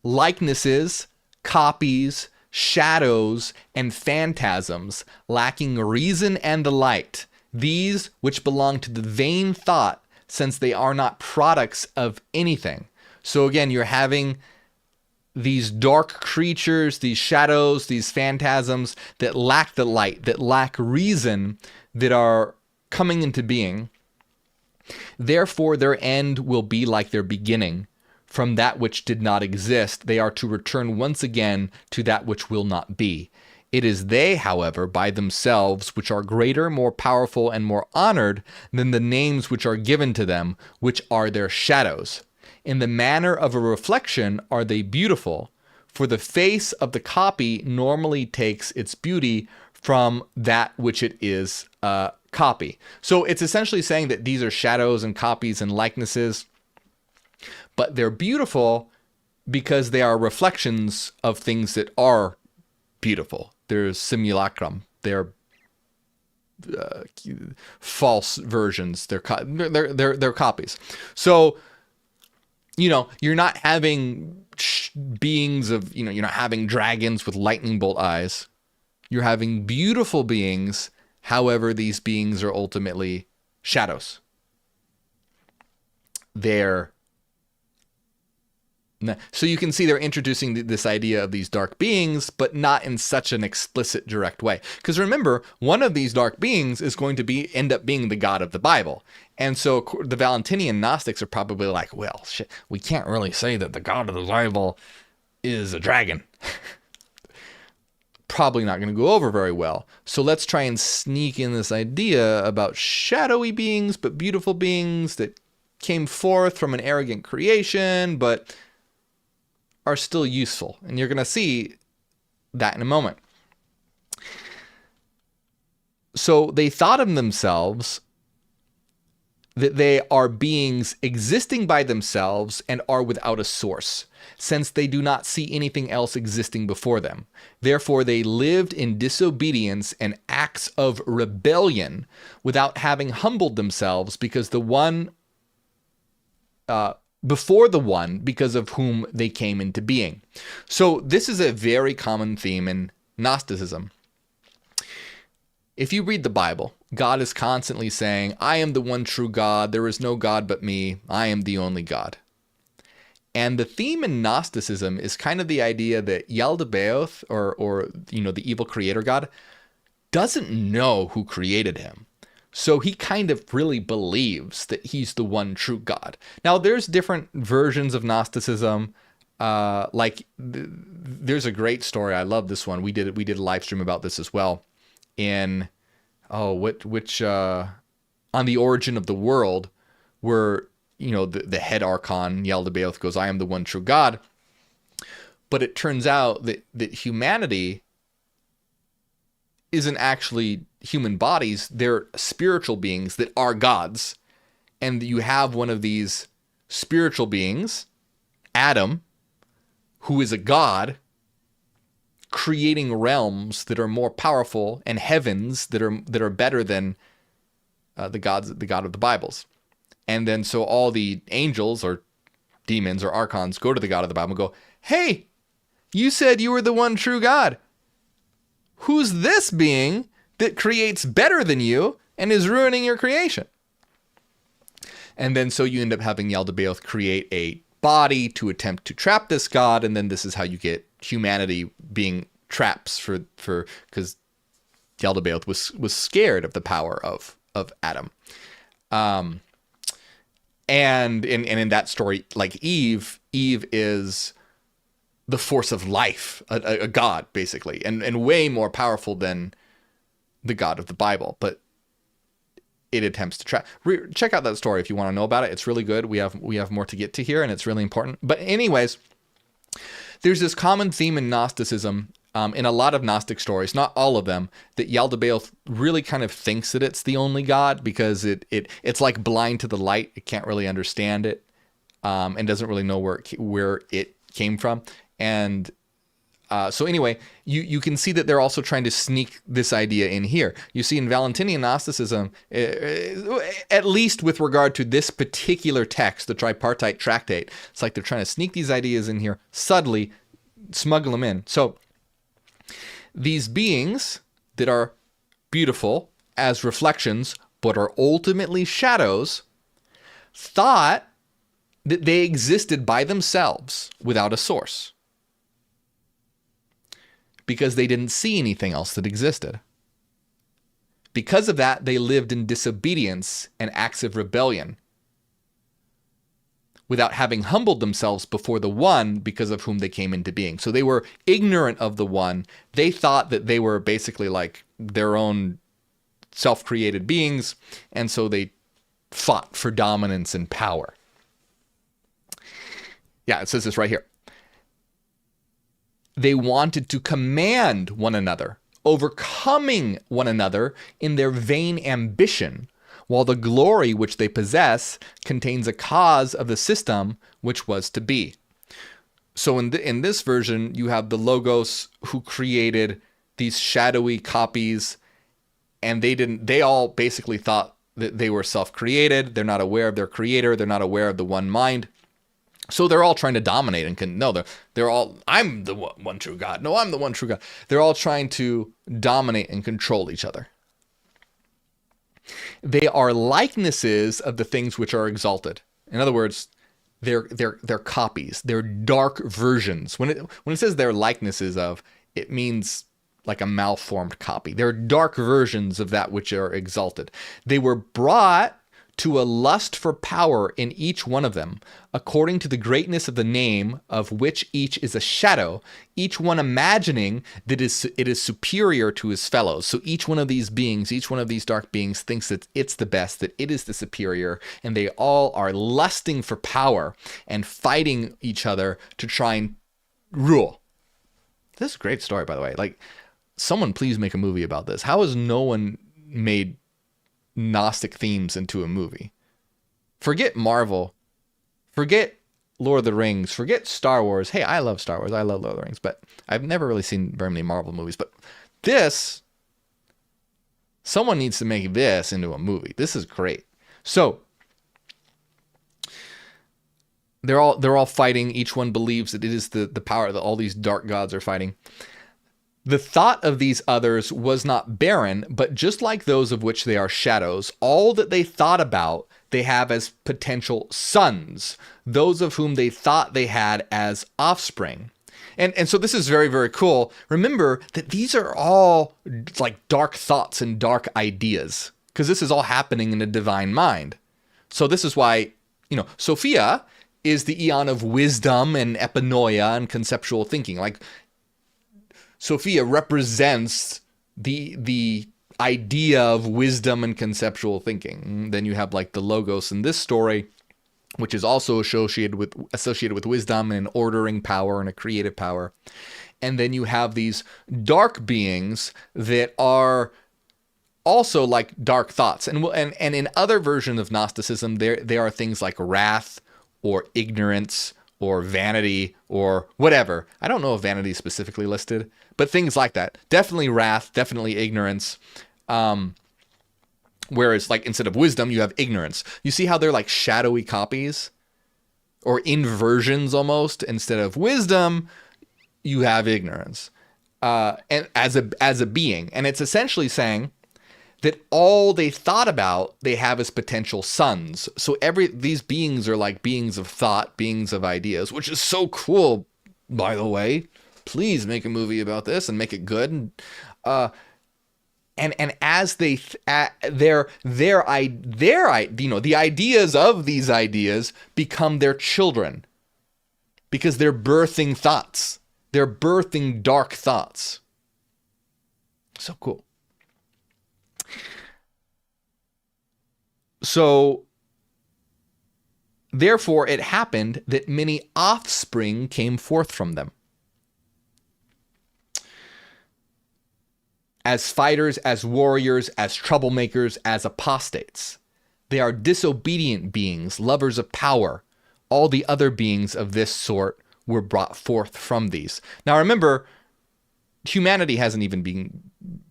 likenesses, copies, shadows, and phantasms, lacking reason and the light. These which belong to the vain thought, since they are not products of anything. So again, you're having these dark creatures, these shadows, these phantasms that lack the light, that lack reason, that are coming into being. Therefore, their end will be like their beginning. From that which did not exist, they are to return once again to that which will not be. It is they, however, by themselves, which are greater, more powerful, and more honored than the names which are given to them, which are their shadows. In the manner of a reflection are they beautiful, for the face of the copy normally takes its beauty from that which it is a copy. So it's essentially saying that these are shadows and copies and likenesses, but they're beautiful because they are reflections of things that are beautiful. They're simulacrum. They're false versions. They're copies. So, you're not having beings of, you're not having dragons with lightning bolt eyes. You're having beautiful beings. However, these beings are ultimately shadows. So you can see they're introducing this idea of these dark beings, but not in such an explicit, direct way. Because remember, one of these dark beings is going to end up being the God of the Bible. And so the Valentinian Gnostics are probably like, well, shit, we can't really say that the God of the Bible is a dragon. probably not going to go over very well. So let's try and sneak in this idea about shadowy beings, but beautiful beings that came forth from an arrogant creation, but are still useful. And you're going to see that in a moment. So they thought of themselves that they are beings existing by themselves and are without a source, since they do not see anything else existing before them. Therefore, they lived in disobedience and acts of rebellion without having humbled themselves because before the one because of whom they came into being. So this is a very common theme in Gnosticism. If you read the Bible, God is constantly saying, I am the one true God. There is no God but me. I am the only God. And the theme in Gnosticism is kind of the idea that Yaldabaoth, or the evil creator God, doesn't know who created him. So he kind of really believes that he's the one true God. Now, there's different versions of Gnosticism. There's a great story. I love this one. We did a live stream about this as well. On the origin of the world, where the head archon Yaldabaoth goes, I am the one true God. But it turns out that humanity isn't actually human bodies. They're spiritual beings that are gods. And you have one of these spiritual beings, Adam, who is a god, creating realms that are more powerful and heavens that are better than the God of the Bibles. And then so all the angels or demons or archons go to the God of the Bible and go, hey, you said you were the one true God. Who's this being that creates better than you and is ruining your creation? And then so you end up having Yaldabaoth create a body to attempt to trap this God, and then this is how you get humanity being traps because Yaldabaoth was scared of the power of Adam. And in that story, like Eve is the force of life, a god, basically, and way more powerful than the God of the Bible. But it attempts to trap. Check out that story if you want to know about it. It's really good. We have more to get to here, and it's really important. But anyways, there's this common theme in Gnosticism, in a lot of Gnostic stories, not all of them, that Yaldabaoth really kind of thinks that it's the only God because it's like blind to the light. It can't really understand it, and doesn't really know where it came from. And so anyway, you can see that they're also trying to sneak this idea in here. You see in Valentinian Gnosticism, at least with regard to this particular text, the Tripartite Tractate, it's like they're trying to sneak these ideas in here, subtly smuggle them in. So these beings that are beautiful as reflections, but are ultimately shadows, thought that they existed by themselves without a source, because they didn't see anything else that existed. Because of that, they lived in disobedience and acts of rebellion, without having humbled themselves before the one because of whom they came into being. So they were ignorant of the one. They thought that they were basically like their own self-created beings, and so they fought for dominance and power. Yeah, it says this right here. They wanted to command one another, overcoming one another in their vain ambition, while the glory which they possess contains a cause of the system which was to be. So in this version, you have the Logos who created these shadowy copies, and they all basically thought that they were self-created. They're not aware of their creator. They're not aware of the one mind. So they're all trying to dominate they're all, I'm the one true God. No, I'm the one true God. They're all trying to dominate and control each other. They are likenesses of the things which are exalted. In other words, they're copies. They're dark versions. When it says they're likenesses of, it means like a malformed copy. They're dark versions of that which are exalted. They were brought to a lust for power in each one of them, according to the greatness of the name of which each is a shadow, each one imagining that it is superior to his fellows. So each one of these beings, each one of these dark beings thinks that it's the best, that it is the superior, and they all are lusting for power and fighting each other to try and rule. This is a great story, by the way. Like, someone please make a movie about this. How has no one made Gnostic themes into a movie? Forget Marvel, forget Lord of the Rings, forget Star Wars. Hey, I love Star Wars, I love Lord of the Rings, but I've never really seen very many Marvel movies. But this, someone needs to make this into a movie. This is great. So they're all fighting. Each one believes that it is the power that all these dark gods are fighting. The thought of these others was not barren, but just like those of which they are shadows, all that they thought about they have as potential sons, those of whom they thought they had as offspring. And so this is very, very cool. Remember that these are all like dark thoughts and dark ideas, because this is all happening in a divine mind. So this is why, Sophia is the eon of wisdom and epinoia and conceptual thinking. Like, Sophia represents the idea of wisdom and conceptual thinking. Then you have like the logos in this story, which is also associated with wisdom and an ordering power and a creative power. And then you have these dark beings that are also like dark thoughts. And in other versions of Gnosticism, there are things like wrath or ignorance or vanity or whatever. I don't know if vanity is specifically listed, but things like that. Definitely wrath, definitely ignorance. Whereas like instead of wisdom, you have ignorance. You see how they're like shadowy copies or inversions almost. Instead of wisdom, you have ignorance. And as a being. And it's essentially saying that all they thought about, they have as potential sons. So these beings are like beings of thought, beings of ideas, which is so cool, by the way. Please make a movie about this and make it good. And as the ideas of these ideas become their children, because they're birthing thoughts. They're birthing dark thoughts. So cool. So, therefore, it happened that many offspring came forth from them. As fighters, as warriors, as troublemakers, as apostates. They are disobedient beings, lovers of power. All the other beings of this sort were brought forth from these. Now remember, humanity hasn't even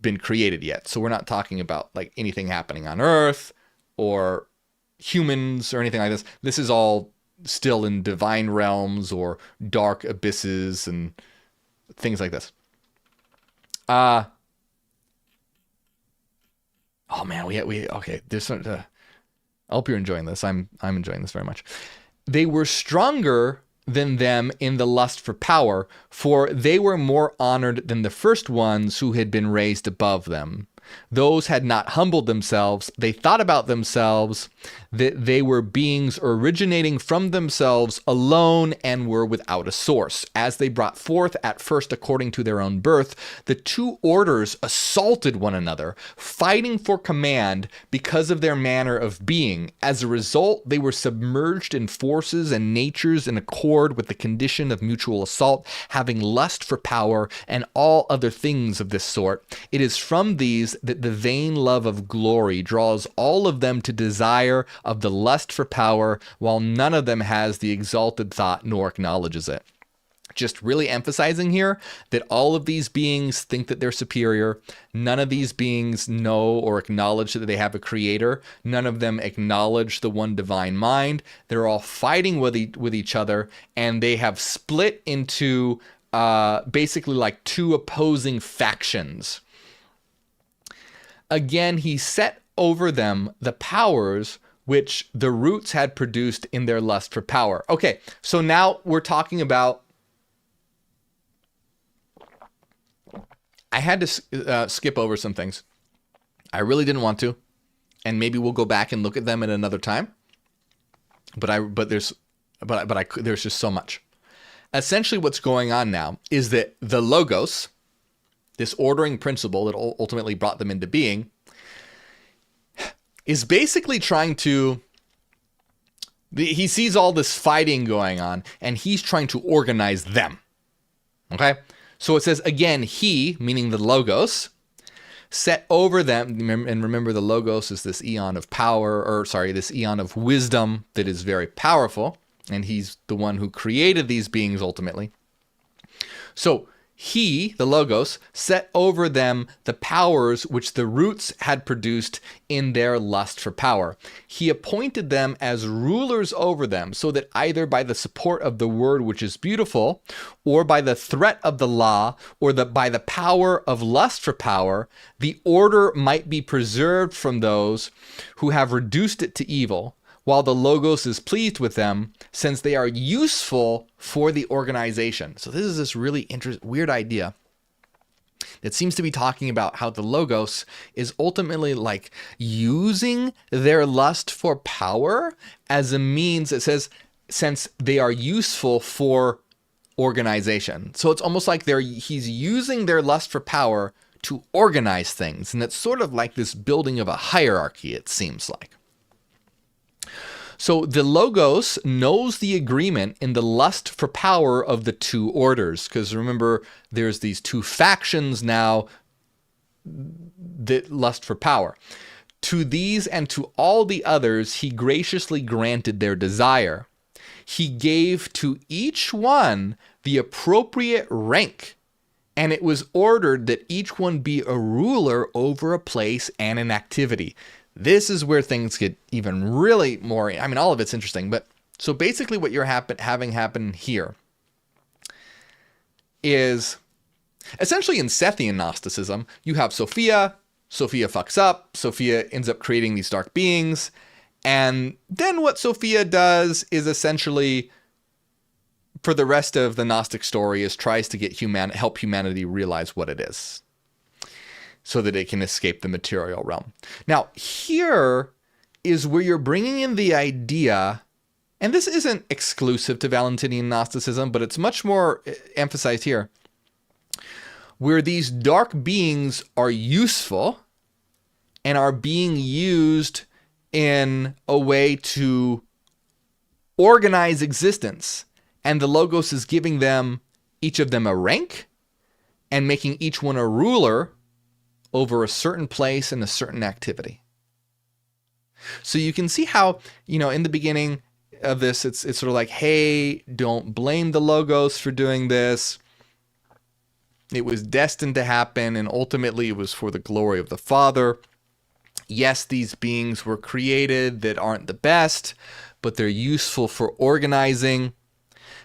been created yet. So we're not talking about like anything happening on Earth or humans or anything like this. This is all still in divine realms or dark abysses and things like this. Oh man, we okay. There's some. I hope you're enjoying this. I'm enjoying this very much. They were stronger than them in the lust for power, for they were more honored than the first ones who had been raised above them. Those had not humbled themselves. They thought about themselves that they were beings originating from themselves alone and were without a source. As they brought forth at first according to their own birth, the two orders assaulted one another, fighting for command because of their manner of being. As a result, they were submerged in forces and natures in accord with the condition of mutual assault, having lust for power and all other things of this sort. It is from these that the vain love of glory draws all of them to desire of the lust for power, while none of them has the exalted thought nor acknowledges it. Just really emphasizing here that all of these beings think that they're superior. None of these beings know or acknowledge that they have a creator. None of them acknowledge the one divine mind. They're all fighting with each other, and they have split into basically like two opposing factions. Again, he set over them the powers which the roots had produced in their lust for power. Okay, so now we're talking about... I had to skip over some things. I really didn't want to. and maybe we'll go back and look at them at another time. But there's just so much. Essentially, what's going on now is that the Logos, this ordering principle that ultimately brought them into being, is basically trying to. He sees all this fighting going on, and he's trying to organize them. Okay? So it says, again, he, meaning the Logos, set over them, and remember the Logos is this eon of power, this eon of wisdom that is very powerful, and he's the one who created these beings ultimately. So he, the Logos, set over them the powers which the roots had produced in their lust for power. He appointed them as rulers over them, so that either by the support of the word which is beautiful, or by the threat of the law, or by the power of lust for power, the order might be preserved from those who have reduced it to evil, while the Logos is pleased with them, since they are useful for the organization. So this is this really weird idea that seems to be talking about how the Logos is ultimately like using their lust for power as a means, it says, since they are useful for organization. So it's almost like he's using their lust for power to organize things. And it's sort of like this building of a hierarchy, it seems like. So the Logos knows the agreement in the lust for power of the two orders, because remember, there's these two factions now that lust for power. To these and to all the others, he graciously granted their desire. He gave to each one the appropriate rank, and it was ordered that each one be a ruler over a place and an activity. This is where things get even really more, I mean, all of it's interesting, but so basically what you're having happen here is essentially in Sethian Gnosticism, you have Sophia fucks up, Sophia ends up creating these dark beings, and then what Sophia does is essentially, for the rest of the Gnostic story, is tries to get help humanity realize what it is, so that it can escape the material realm. Now, here is where you're bringing in the idea, and this isn't exclusive to Valentinian Gnosticism, but it's much more emphasized here, where these dark beings are useful and are being used in a way to organize existence. And the Logos is giving them, each of them, a rank and making each one a ruler over a certain place and a certain activity. So you can see how, in the beginning of this, it's sort of like, hey, don't blame the Logos for doing this. It was destined to happen, and ultimately it was for the glory of the Father. Yes, these beings were created that aren't the best, but they're useful for organizing.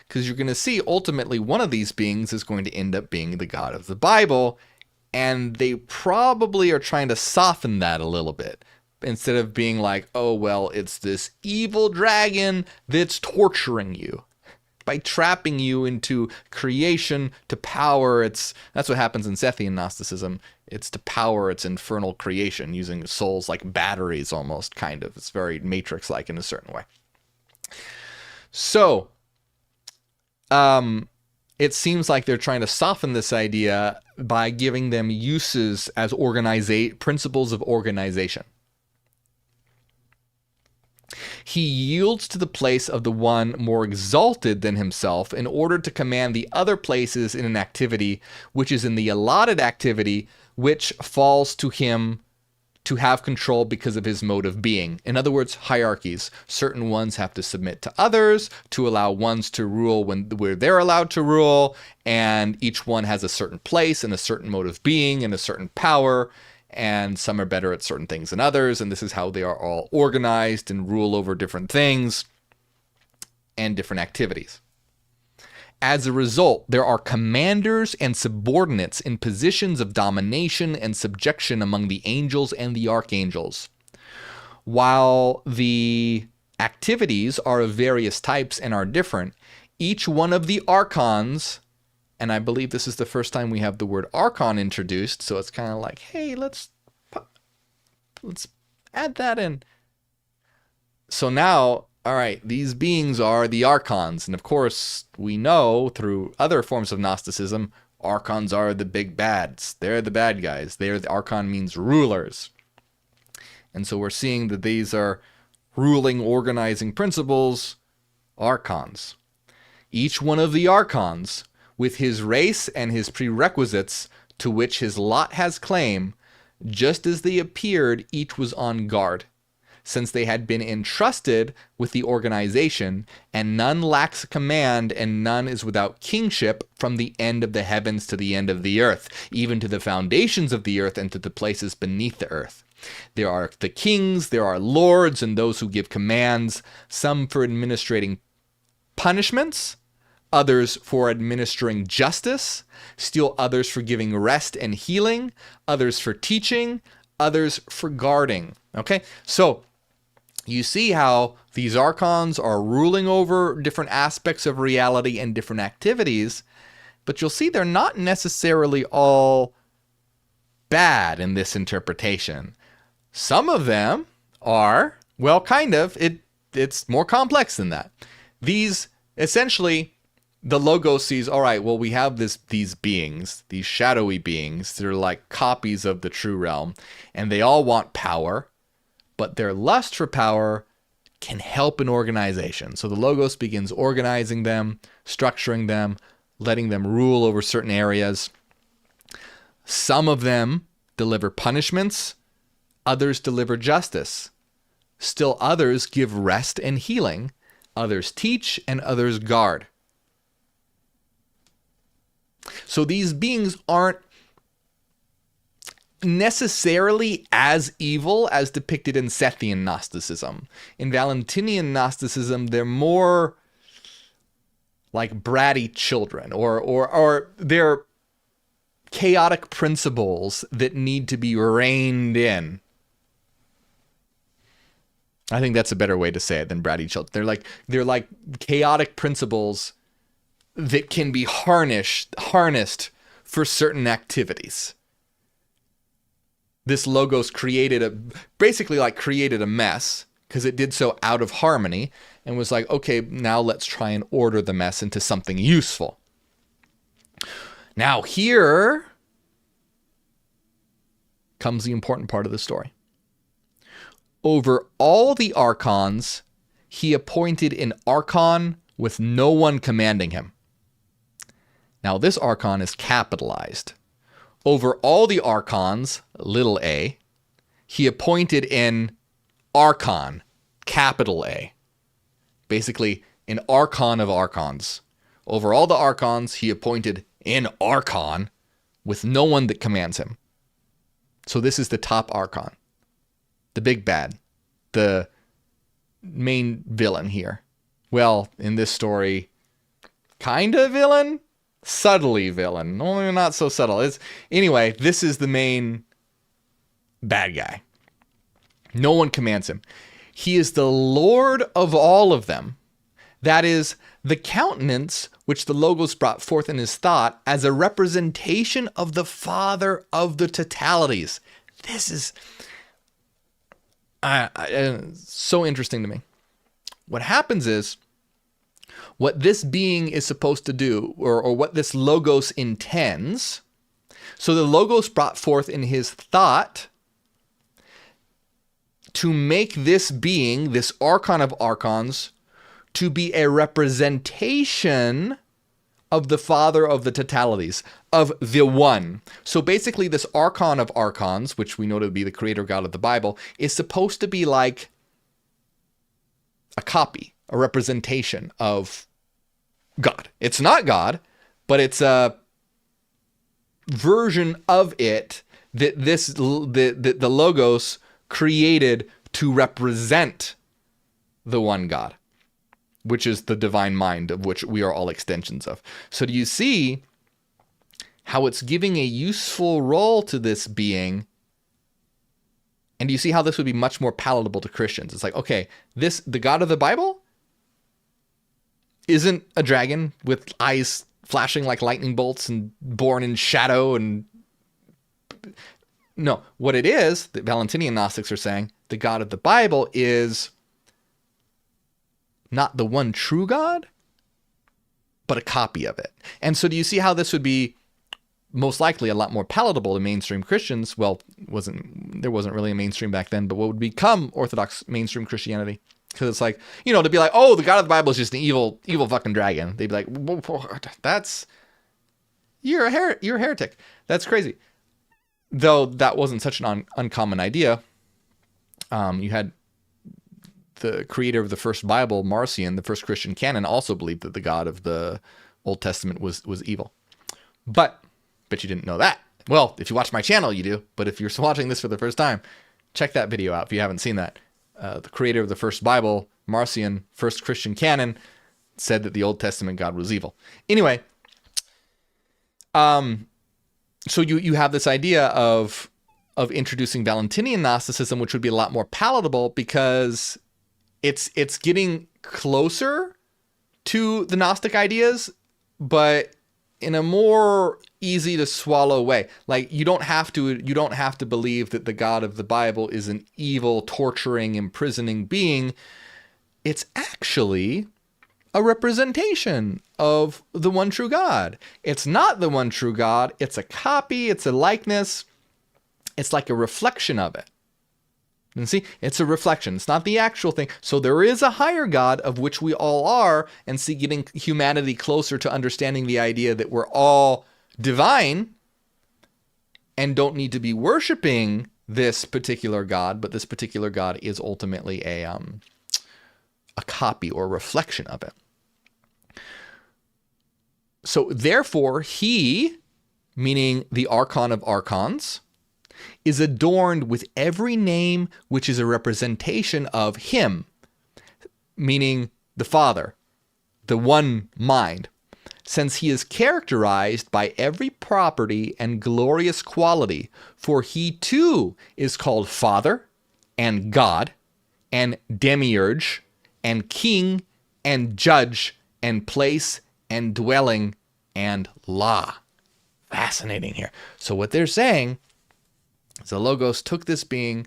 Because you're going to see, ultimately, one of these beings is going to end up being the God of the Bible, and they probably are trying to soften that a little bit. Instead of being like, oh, well, it's this evil dragon that's torturing you by trapping you into creation to power. That's what happens in Sethian Gnosticism. It's to power its infernal creation using souls like batteries almost, kind of. It's very Matrix-like in a certain way. So, it seems like they're trying to soften this idea by giving them uses as principles of organization. He yields to the place of the one more exalted than himself in order to command the other places in an activity which is in the allotted activity, which falls to him to have control because of his mode of being. In other words, hierarchies. Certain ones have to submit to others to allow ones to rule where they're allowed to rule, and each one has a certain place and a certain mode of being and a certain power, and some are better at certain things than others, and this is how they are all organized and rule over different things and different activities. As a result, there are commanders and subordinates in positions of domination and subjection among the angels and the archangels. While the activities are of various types and are different, each one of the archons, and I believe this is the first time we have the word archon introduced, so it's kind of like, hey, let's Add that in. So now, all right, these beings are the archons. And of course, we know through other forms of Gnosticism, archons are the big bads. They're the bad guys. The archon means rulers. And so we're seeing that these are ruling, organizing principles, archons. Each one of the archons, with his race and his prerequisites to which his lot has claim, just as they appeared, each was on guard, since they had been entrusted with the organization, and none lacks command, and none is without kingship from the end of the heavens to the end of the earth, even to the foundations of the earth and to the places beneath the earth. There are the kings, there are lords, and those who give commands, some for administrating punishments, others for administering justice, still others for giving rest and healing, others for teaching, others for guarding. Okay, so you see how these archons are ruling over different aspects of reality and different activities, but you'll see they're not necessarily all bad in this interpretation. Some of them are, well, kind of. It's more complex than that. These, essentially, the Logos sees, all right, well, we have these beings, these shadowy beings. They're like copies of the true realm, and they all want power, but their lust for power can help an organization. So the Logos begins organizing them, structuring them, letting them rule over certain areas. Some of them deliver punishments, others deliver justice. Still others give rest and healing, others teach, and others guard. So these beings aren't necessarily as evil as depicted in Sethian Gnosticism. In Valentinian Gnosticism, they're more like bratty children, or they're chaotic principles that need to be reined in. I think that's a better way to say it than bratty children. They're like chaotic principles that can be harnessed for certain activities. This Logos created a mess because it did so out of harmony and was like, okay, now let's try and order the mess into something useful. Now here comes the important part of the story. Over all the archons, he appointed an archon with no one commanding him. Now this archon is capitalized. Over all the archons, little a, he appointed an archon, capital A. Basically, an archon of archons. Over all the archons, he appointed an archon with no one that commands him. So this is the top archon, the big bad, the main villain here. Well, in this story, kind of villain, subtly villain. Only not so subtle. Anyway, this is the main bad guy. No one commands him. He is the Lord of all of them. That is, the countenance which the Logos brought forth in his thought as a representation of the Father of the totalities. This is so interesting to me. What happens is, what this being is supposed to do, or what this Logos intends, so the Logos brought forth in his thought to make this being, this archon of archons, to be a representation of the Father of the totalities, of the One. So basically this archon of archons, which we know to be the creator God of the Bible, is supposed to be like a copy, a representation of God. It's not God, but it's a version of it that the Logos created to represent the one God, which is the divine mind of which we are all extensions of. So do you see how it's giving a useful role to this being? And do you see how this would be much more palatable to Christians? It's like, okay, the God of the Bible isn't a dragon with eyes flashing like lightning bolts and born in shadow. And no, what it is, the Valentinian Gnostics are saying, the God of the Bible is not the one true God, but a copy of it. And so do you see how this would be most likely a lot more palatable to mainstream Christians? Well, there wasn't really a mainstream back then, but what would become Orthodox mainstream Christianity? Because it's like, to be like, oh, the God of the Bible is just an evil fucking dragon. They'd be like, you're a heretic. That's crazy. Though that wasn't such an uncommon idea. You had the creator of the first Bible, Marcion, the first Christian canon, also believed that the God of the Old Testament was evil. But you didn't know that. Well, if you watch my channel, you do. But if you're watching this for the first time, check that video out if you haven't seen that. The creator of the first Bible, Marcion, first Christian canon, said that the Old Testament God was evil. Anyway, so you have this idea of introducing Valentinian Gnosticism, which would be a lot more palatable because it's getting closer to the Gnostic ideas, but in a more easy to swallow way. Like you don't have to believe that the God of the Bible is an evil, torturing, imprisoning being. It's actually a representation of the one true God. It's not the one true God. It's a copy. It's a likeness. It's like a reflection of it. And see, it's a reflection. It's not the actual thing. So there is a higher God of which we all are, and see, getting humanity closer to understanding the idea that we're all divine and don't need to be worshiping this particular God, but this particular God is ultimately a copy or reflection of it. So therefore, he, meaning the archon of archons, is adorned with every name which is a representation of him, meaning the Father, the one mind, since he is characterized by every property and glorious quality, for he too is called Father and God and Demiurge and King and Judge and Place and Dwelling and Law. Fascinating here. So what they're saying is the Logos took this being,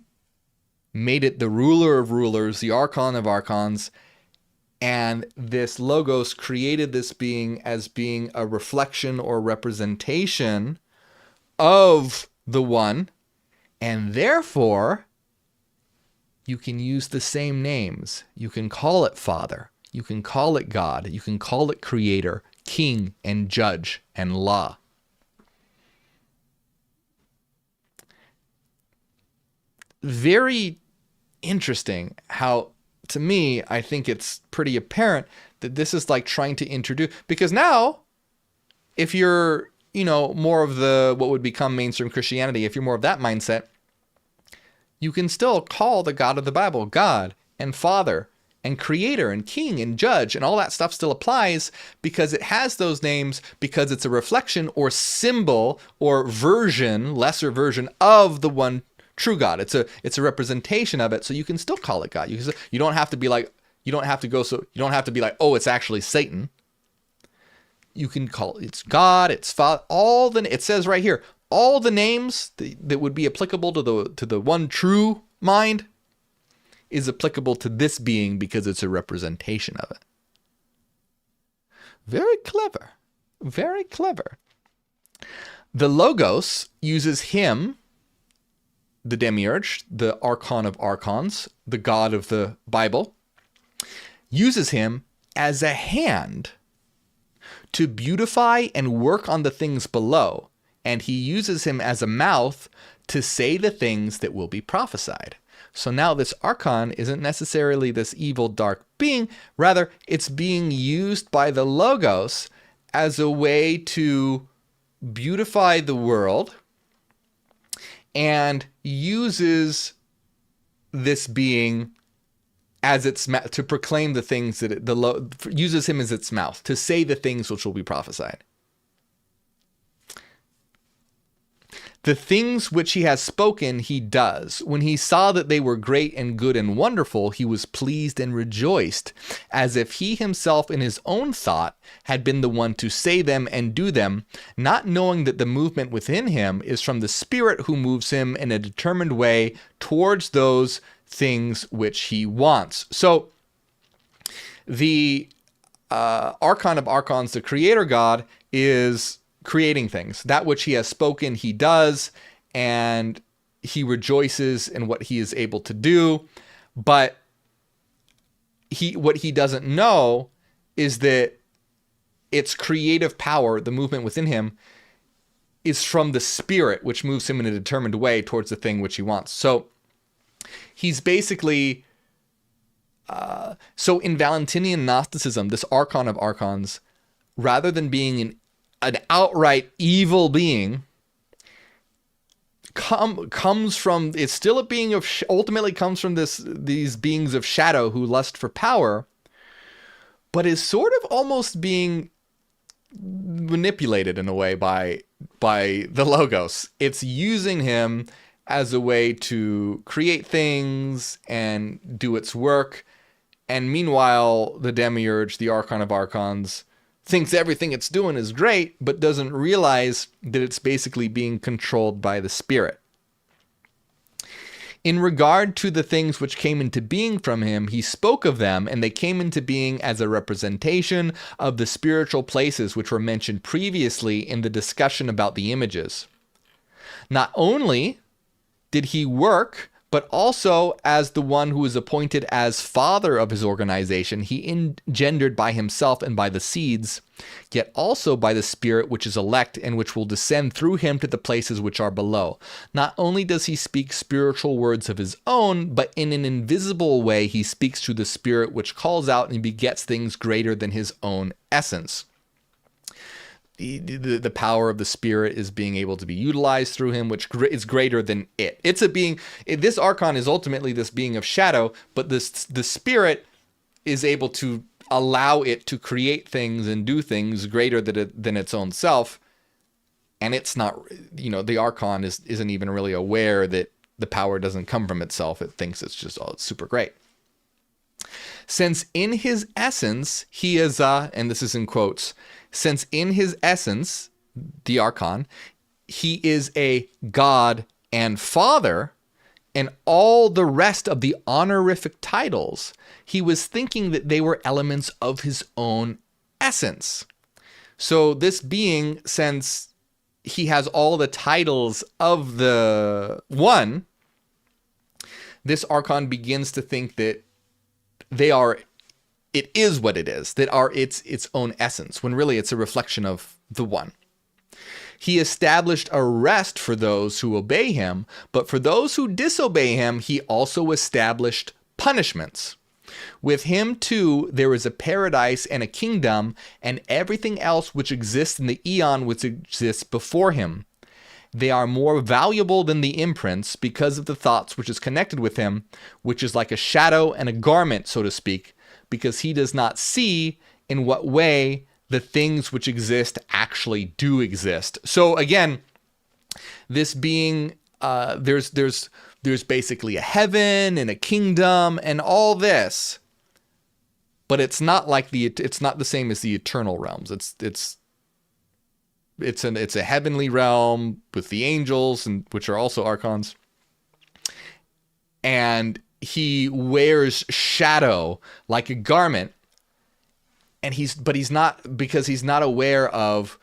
made it the ruler of rulers, the archon of archons, and this Logos created this being as being a reflection or representation of the one, and therefore you can use the same names. You can call it Father, you can call it God, you can call it Creator, King, and Judge, and Law. Very interesting how, to me, I think it's pretty apparent that this is like trying to introduce, because now, if you're, more of the, what would become mainstream Christianity, if you're more of that mindset, you can still call the God of the Bible God and Father and Creator and King and Judge, and all that stuff still applies because it has those names, because it's a reflection or symbol or version, lesser version of the one true God. It's a representation of it, so you can still call it God. You don't have to be like, oh, it's actually Satan. You can call it's God, it's Father, it says right here, all the names that would be applicable to the one true mind is applicable to this being because it's a representation of it. Very clever. Very clever. The Logos uses him, the Demiurge, the archon of archons, the God of the Bible, uses him as a hand to beautify and work on the things below, and he uses him as a mouth to say the things that will be prophesied. So now this archon isn't necessarily this evil dark being, rather it's being used by the Logos as a way to beautify the world, and uses this being as its to proclaim the things that uses him as its mouth to say the things which will be prophesied. The things which he has spoken, he does. When he saw that they were great and good and wonderful, he was pleased and rejoiced, as if he himself in his own thought had been the one to say them and do them, not knowing that the movement within him is from the Spirit who moves him in a determined way towards those things which he wants. So the Archon of Archons, the creator god, is creating things. That which he has spoken, he does, and he rejoices in what he is able to do. But what he doesn't know is that its creative power, the movement within him, is from the spirit, which moves him in a determined way towards the thing which he wants. So he's basically... so in Valentinian Gnosticism, this Archon of Archons, rather than being an outright evil being, comes from, it's still a being of, ultimately comes from these beings of shadow who lust for power, but is sort of almost being manipulated in a way by the Logos. It's using him as a way to create things and do its work. And meanwhile, the Demiurge, the Archon of Archons, thinks everything it's doing is great, but doesn't realize that it's basically being controlled by the spirit. In regard to the things which came into being from him, he spoke of them, and they came into being as a representation of the spiritual places which were mentioned previously in the discussion about the images. Not only did he work, but also as the one who was appointed as father of his organization, he engendered by himself and by the seeds, yet also by the spirit which is elect and which will descend through him to the places which are below. Not only does he speak spiritual words of his own, but in an invisible way he speaks to the spirit which calls out and begets things greater than his own essence. The power of the spirit is being able to be utilized through him, which is greater than it. It's a being. This Archon is ultimately this being of shadow, but the spirit is able to allow it to create things and do things greater than its own self. And it's not, the Archon isn't even really aware that the power doesn't come from itself. It thinks it's just all super great. Since in his essence, he is, and this is in quotes, since in his essence, the Archon, he is a God and Father, and all the rest of the honorific titles, he was thinking that they were elements of his own essence. So this being, since he has all the titles of the one, this Archon begins to think that it is what it is, that are its own essence, when really it's a reflection of the one. He established a rest for those who obey him, but for those who disobey him, he also established punishments. With him, too, there is a paradise and a kingdom, and everything else which exists in the eon which exists before him. They are more valuable than the imprints because of the thoughts which is connected with him, which is like a shadow and a garment, so to speak, because he does not see in what way the things which exist actually do exist. So again, this being, there's basically a heaven and a kingdom and all this, but it's not the same as the eternal realms. It's a heavenly realm with the angels, and which are also archons, and he wears shadow like a garment, and he's not, because he's not aware of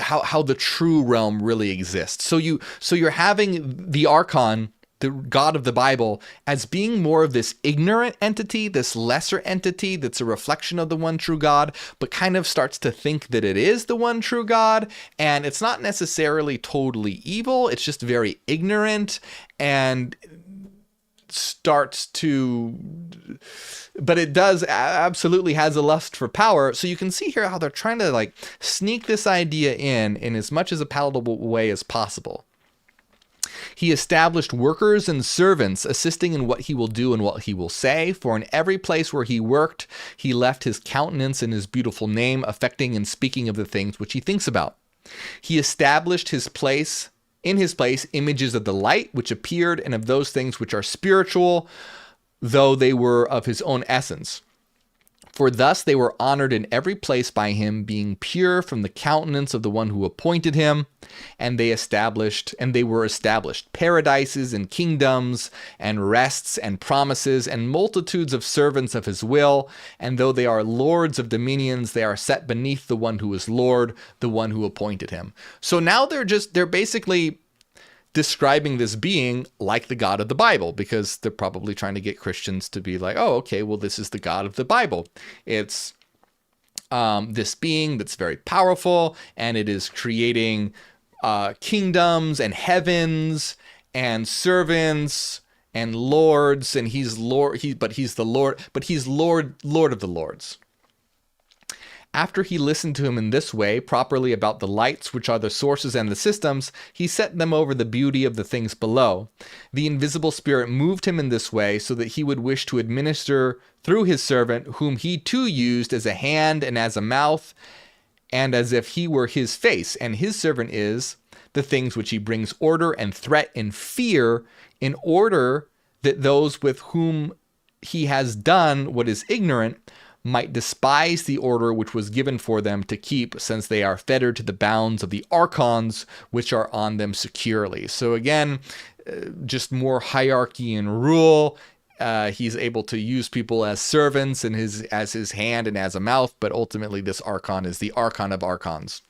how the true realm really exists. So you're having the Archon, the God of the Bible, as being more of this ignorant entity, this lesser entity that's a reflection of the one true God, but kind of starts to think that it is the one true God, and it's not necessarily totally evil, it's just very ignorant, and starts to, but it does absolutely has a lust for power. So you can see here how they're trying to sneak this idea in as much as a palatable way as possible. He established workers and servants, assisting in what he will do and what he will say. For in every place where he worked, he left his countenance and his beautiful name, affecting and speaking of the things which he thinks about. He established in his place images of the light which appeared, and of those things which are spiritual, though they were of his own essence. For thus they were honored in every place by him, being pure from the countenance of the one who appointed him. And they were established paradises and kingdoms and rests and promises and multitudes of servants of his will. And though they are lords of dominions, they are set beneath the one who is Lord, the one who appointed him. So now they're basically describing this being like the God of the Bible, because they're probably trying to get Christians to be like, oh, okay, well, this is the God of the Bible. It's this being that's very powerful, and it is creating kingdoms and heavens and servants and lords, and he's Lord. He's Lord of the lords. After he listened to him in this way, properly about the lights, which are the sources and the systems, he set them over the beauty of the things below. The invisible spirit moved him in this way so that he would wish to administer through his servant, whom he too used as a hand and as a mouth, and as if he were his face. And his servant is the things which he brings order and threat and fear, in order that those with whom he has done what is ignorant might despise the order which was given for them to keep, since they are fettered to the bounds of the archons which are on them securely. So again, just more hierarchy and rule. He's able to use people as servants and as his hand and as a mouth, but ultimately this archon is the archon of archons.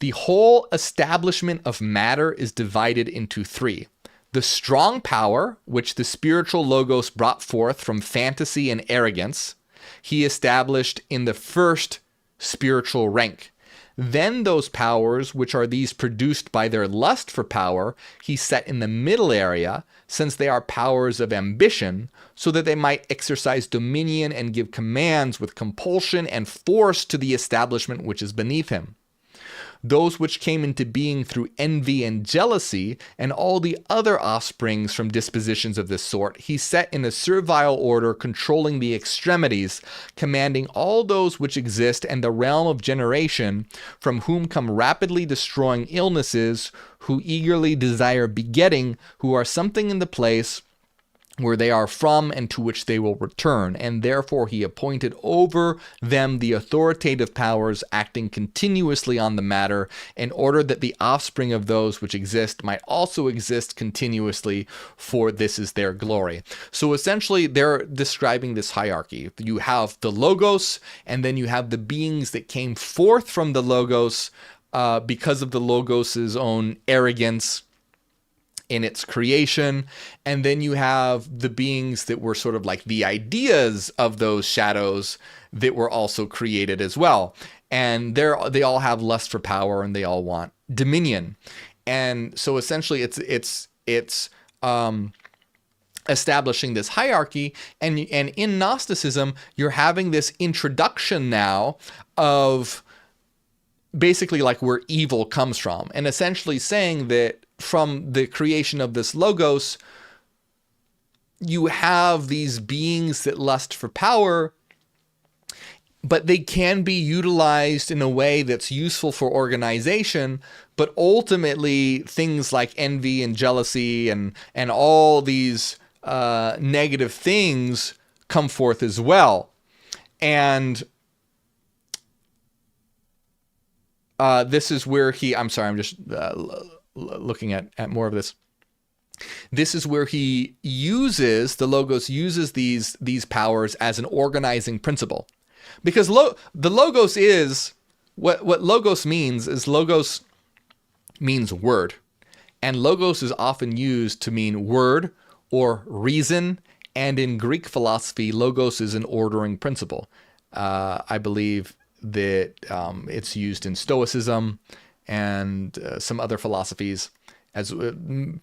The whole establishment of matter is divided into three. The strong power, which the spiritual logos brought forth from fantasy and arrogance, he established in the first spiritual rank. Then those powers, which are these produced by their lust for power, he set in the middle area, since they are powers of ambition, so that they might exercise dominion and give commands with compulsion and force to the establishment which is beneath him. Those which came into being through envy and jealousy, and all the other offsprings from dispositions of this sort, he set in a servile order, controlling the extremities, commanding all those which exist and the realm of generation, from whom come rapidly destroying illnesses, who eagerly desire begetting, who are something in the place where they are from and to which they will return, and therefore he appointed over them the authoritative powers, acting continuously on the matter, in order that the offspring of those which exist might also exist continuously, for this is their glory. So essentially they're describing this hierarchy. You have the Logos, and then you have the beings that came forth from the Logos because of the Logos' own arrogance in its creation, and then you have the beings that were sort of like the ideas of those shadows that were also created as well. And they all have lust for power, and they all want dominion. And so essentially it's establishing this hierarchy, and in Gnosticism you're having this introduction now of basically like where evil comes from, and essentially saying that from the creation of this Logos, you have these beings that lust for power, but they can be utilized in a way that's useful for organization, but ultimately things like envy and jealousy and all these negative things come forth as well. And this is where I'm just looking at more of this. This is where the Logos uses these powers as an organizing principle. Because the Logos is, what Logos means is, Logos means word. And Logos is often used to mean word or reason. And in Greek philosophy, Logos is an ordering principle. I believe that it's used in Stoicism and some other philosophies, as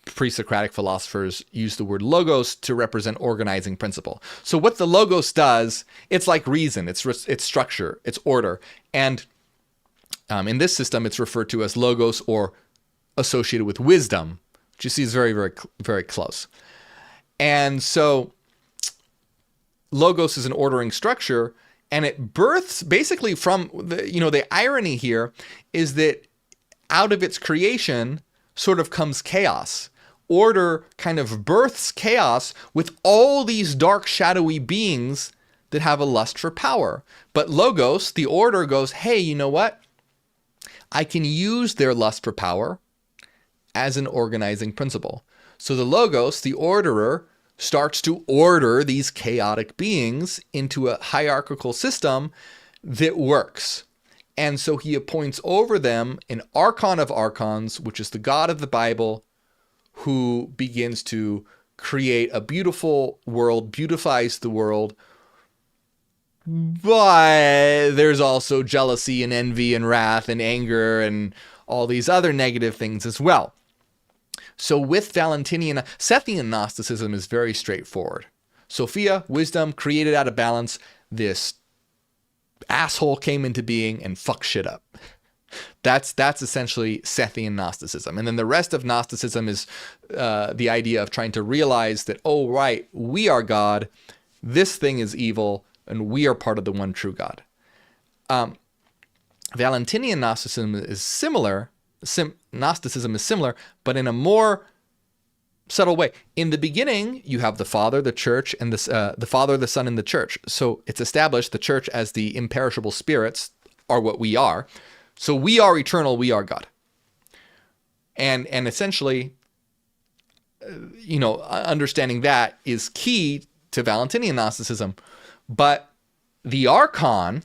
pre-Socratic philosophers use the word logos to represent organizing principle. So what the Logos does, it's like reason, it's structure, it's order. And in this system, it's referred to as Logos, or associated with wisdom, which you see is very, very, very close. And so Logos is an ordering structure, and it births basically from the irony here is that out of its creation sort of comes chaos. Order kind of births chaos with all these dark, shadowy beings that have a lust for power. But Logos, the order, goes, hey, you know what? I can use their lust for power as an organizing principle. So the Logos, the orderer, starts to order these chaotic beings into a hierarchical system that works. And so he appoints over them an archon of archons, which is the God of the Bible, who begins to create a beautiful world, beautifies the world. But there's also jealousy and envy and wrath and anger and all these other negative things as well. So with Valentinian, Sethian Gnosticism is very straightforward. Sophia, wisdom, created out of balance. This asshole came into being and fucked shit up. That's essentially Sethian Gnosticism. And then the rest of Gnosticism is the idea of trying to realize that, oh, right, we are God, this thing is evil, and we are part of the one true God. Valentinian Gnosticism is similar. Gnosticism is similar, but in a more subtle way. In the beginning, you have the Father, the Church, and the Father, the Son, and the Church. So it's established the Church as the imperishable spirits are what we are. So we are eternal, we are God. And essentially, understanding that is key to Valentinian Gnosticism. But the Archon,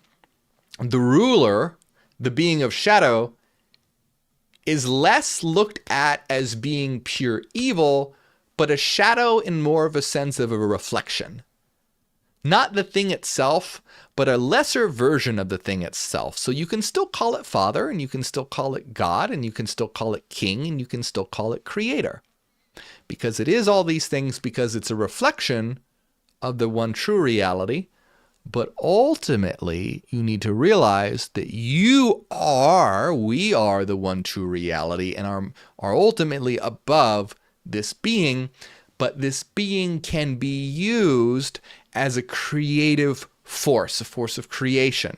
the ruler, the being of shadow, is less looked at as being pure evil, but a shadow in more of a sense of a reflection. Not the thing itself, but a lesser version of the thing itself. So you can still call it Father, and you can still call it God, and you can still call it King, and you can still call it Creator. Because it is all these things, because it's a reflection of the one true reality. But ultimately, you need to realize that we are the one true reality and are ultimately above this being, but this being can be used as a creative force, a force of creation.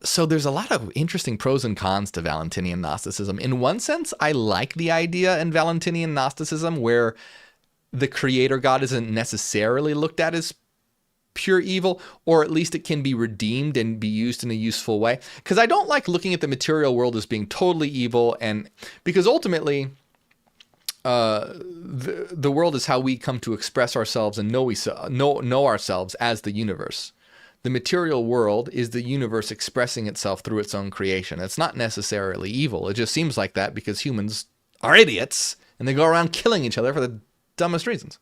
So there's a lot of interesting pros and cons to Valentinian Gnosticism. In one sense, I like the idea in Valentinian Gnosticism where the creator God isn't necessarily looked at as pure evil, or at least it can be redeemed and be used in a useful way. Because I don't like looking at the material world as being totally evil, and because ultimately the world is how we come to express ourselves and know ourselves as the universe. The material world is the universe expressing itself through its own creation. It's not necessarily evil. It just seems like that because humans are idiots and they go around killing each other for the dumbest reasons.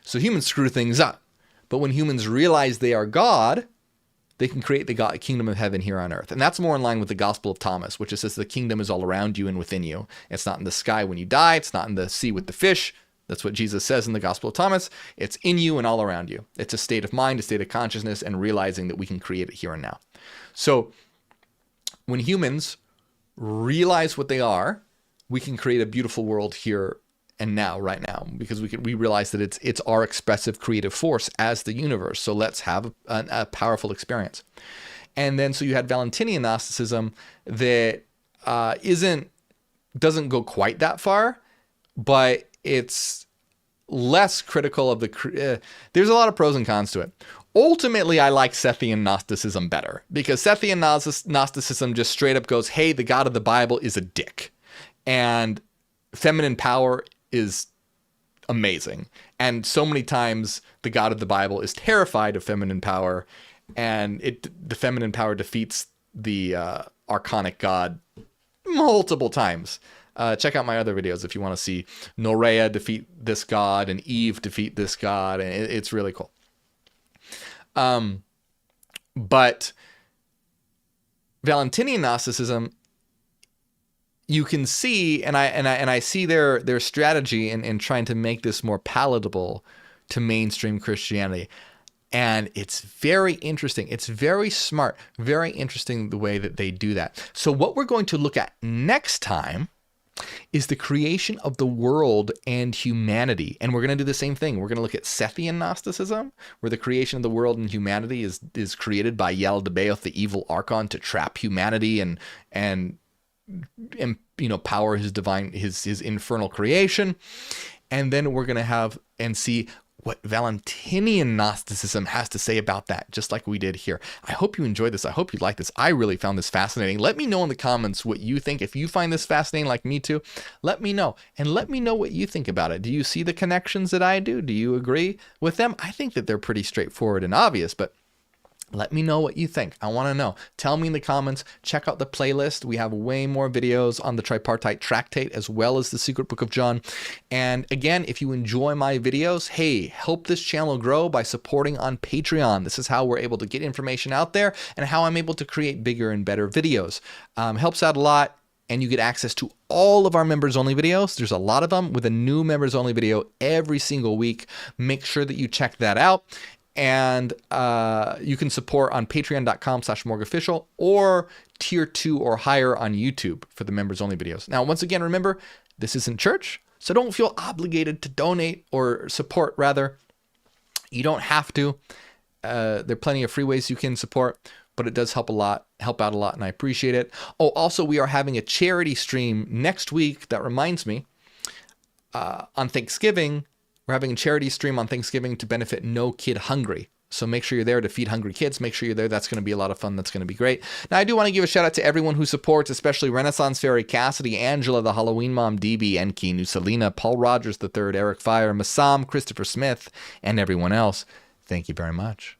So humans screw things up. But when humans realize they are God, they can create the kingdom of heaven here on earth. And that's more in line with the Gospel of Thomas, which says the kingdom is all around you and within you. It's not in the sky when you die. It's not in the sea with the fish. That's what Jesus says in the Gospel of Thomas. It's in you and all around you. It's a state of mind, a state of consciousness, and realizing that we can create it here and now. So when humans realize what they are, we can create a beautiful world here and now, right now, because we realize that it's our expressive creative force as the universe. So let's have a powerful experience. And then so you had Valentinian Gnosticism that doesn't go quite that far, but it's less critical of there's a lot of pros and cons to it. Ultimately, I like Sethian Gnosticism better because Sethian Gnosticism just straight up goes, hey, the God of the Bible is a dick. And feminine power is amazing. And so many times the God of the Bible is terrified of feminine power, and the feminine power defeats the archonic God multiple times. Check out my other videos if you want to see Norea defeat this God and Eve defeat this God, and it's really cool. But Valentinian Gnosticism, you can see, and I see their strategy in trying to make this more palatable to mainstream Christianity. And it's very interesting. It's very smart, very interesting the way that they do that. So what we're going to look at next time is the creation of the world and humanity. And we're going to do the same thing. We're going to look at Sethian Gnosticism, where the creation of the world and humanity is created by Yaldabaoth, the evil archon, to trap humanity and power his infernal creation. And then we're going to see what Valentinian Gnosticism has to say about that, just like we did here. I hope you enjoyed this. I hope you like this. I really found this fascinating. Let me know in the comments what you think. If you find this fascinating like me too, let me know. And let me know what you think about it. Do you see the connections that I do? Do you agree with them? I think that they're pretty straightforward and obvious, but let me know what you think. I want to know. Tell me in the comments. Check out the playlist. We have way more videos on the Tripartite Tractate as well as the Secret Book of John. And again, if you enjoy my videos, hey, help this channel grow by supporting on Patreon. This is how we're able to get information out there and how I'm able to create bigger and better videos. Helps out a lot. And you get access to all of our members-only videos. There's a lot of them with a new members-only video every single week. Make sure that you check that out. And you can support on patreon.com/MorgueOfficial or tier 2 or higher on YouTube for the members only videos. Now, once again, remember, this isn't church, so don't feel obligated to donate or support, rather. You don't have to. There are plenty of free ways you can support, but it does help out a lot, and I appreciate it. Oh, also, we are having a charity stream next week. That reminds me, on Thanksgiving, we're having a charity stream on Thanksgiving to benefit No Kid Hungry. So make sure you're there to feed hungry kids. Make sure you're there. That's going to be a lot of fun. That's going to be great. Now, I do want to give a shout out to everyone who supports, especially Renaissance Fairy, Cassidy, Angela, the Halloween Mom, DB, Enki, Nusalina, Paul Rogers III, Eric Fire, Massam, Christopher Smith, and everyone else. Thank you very much.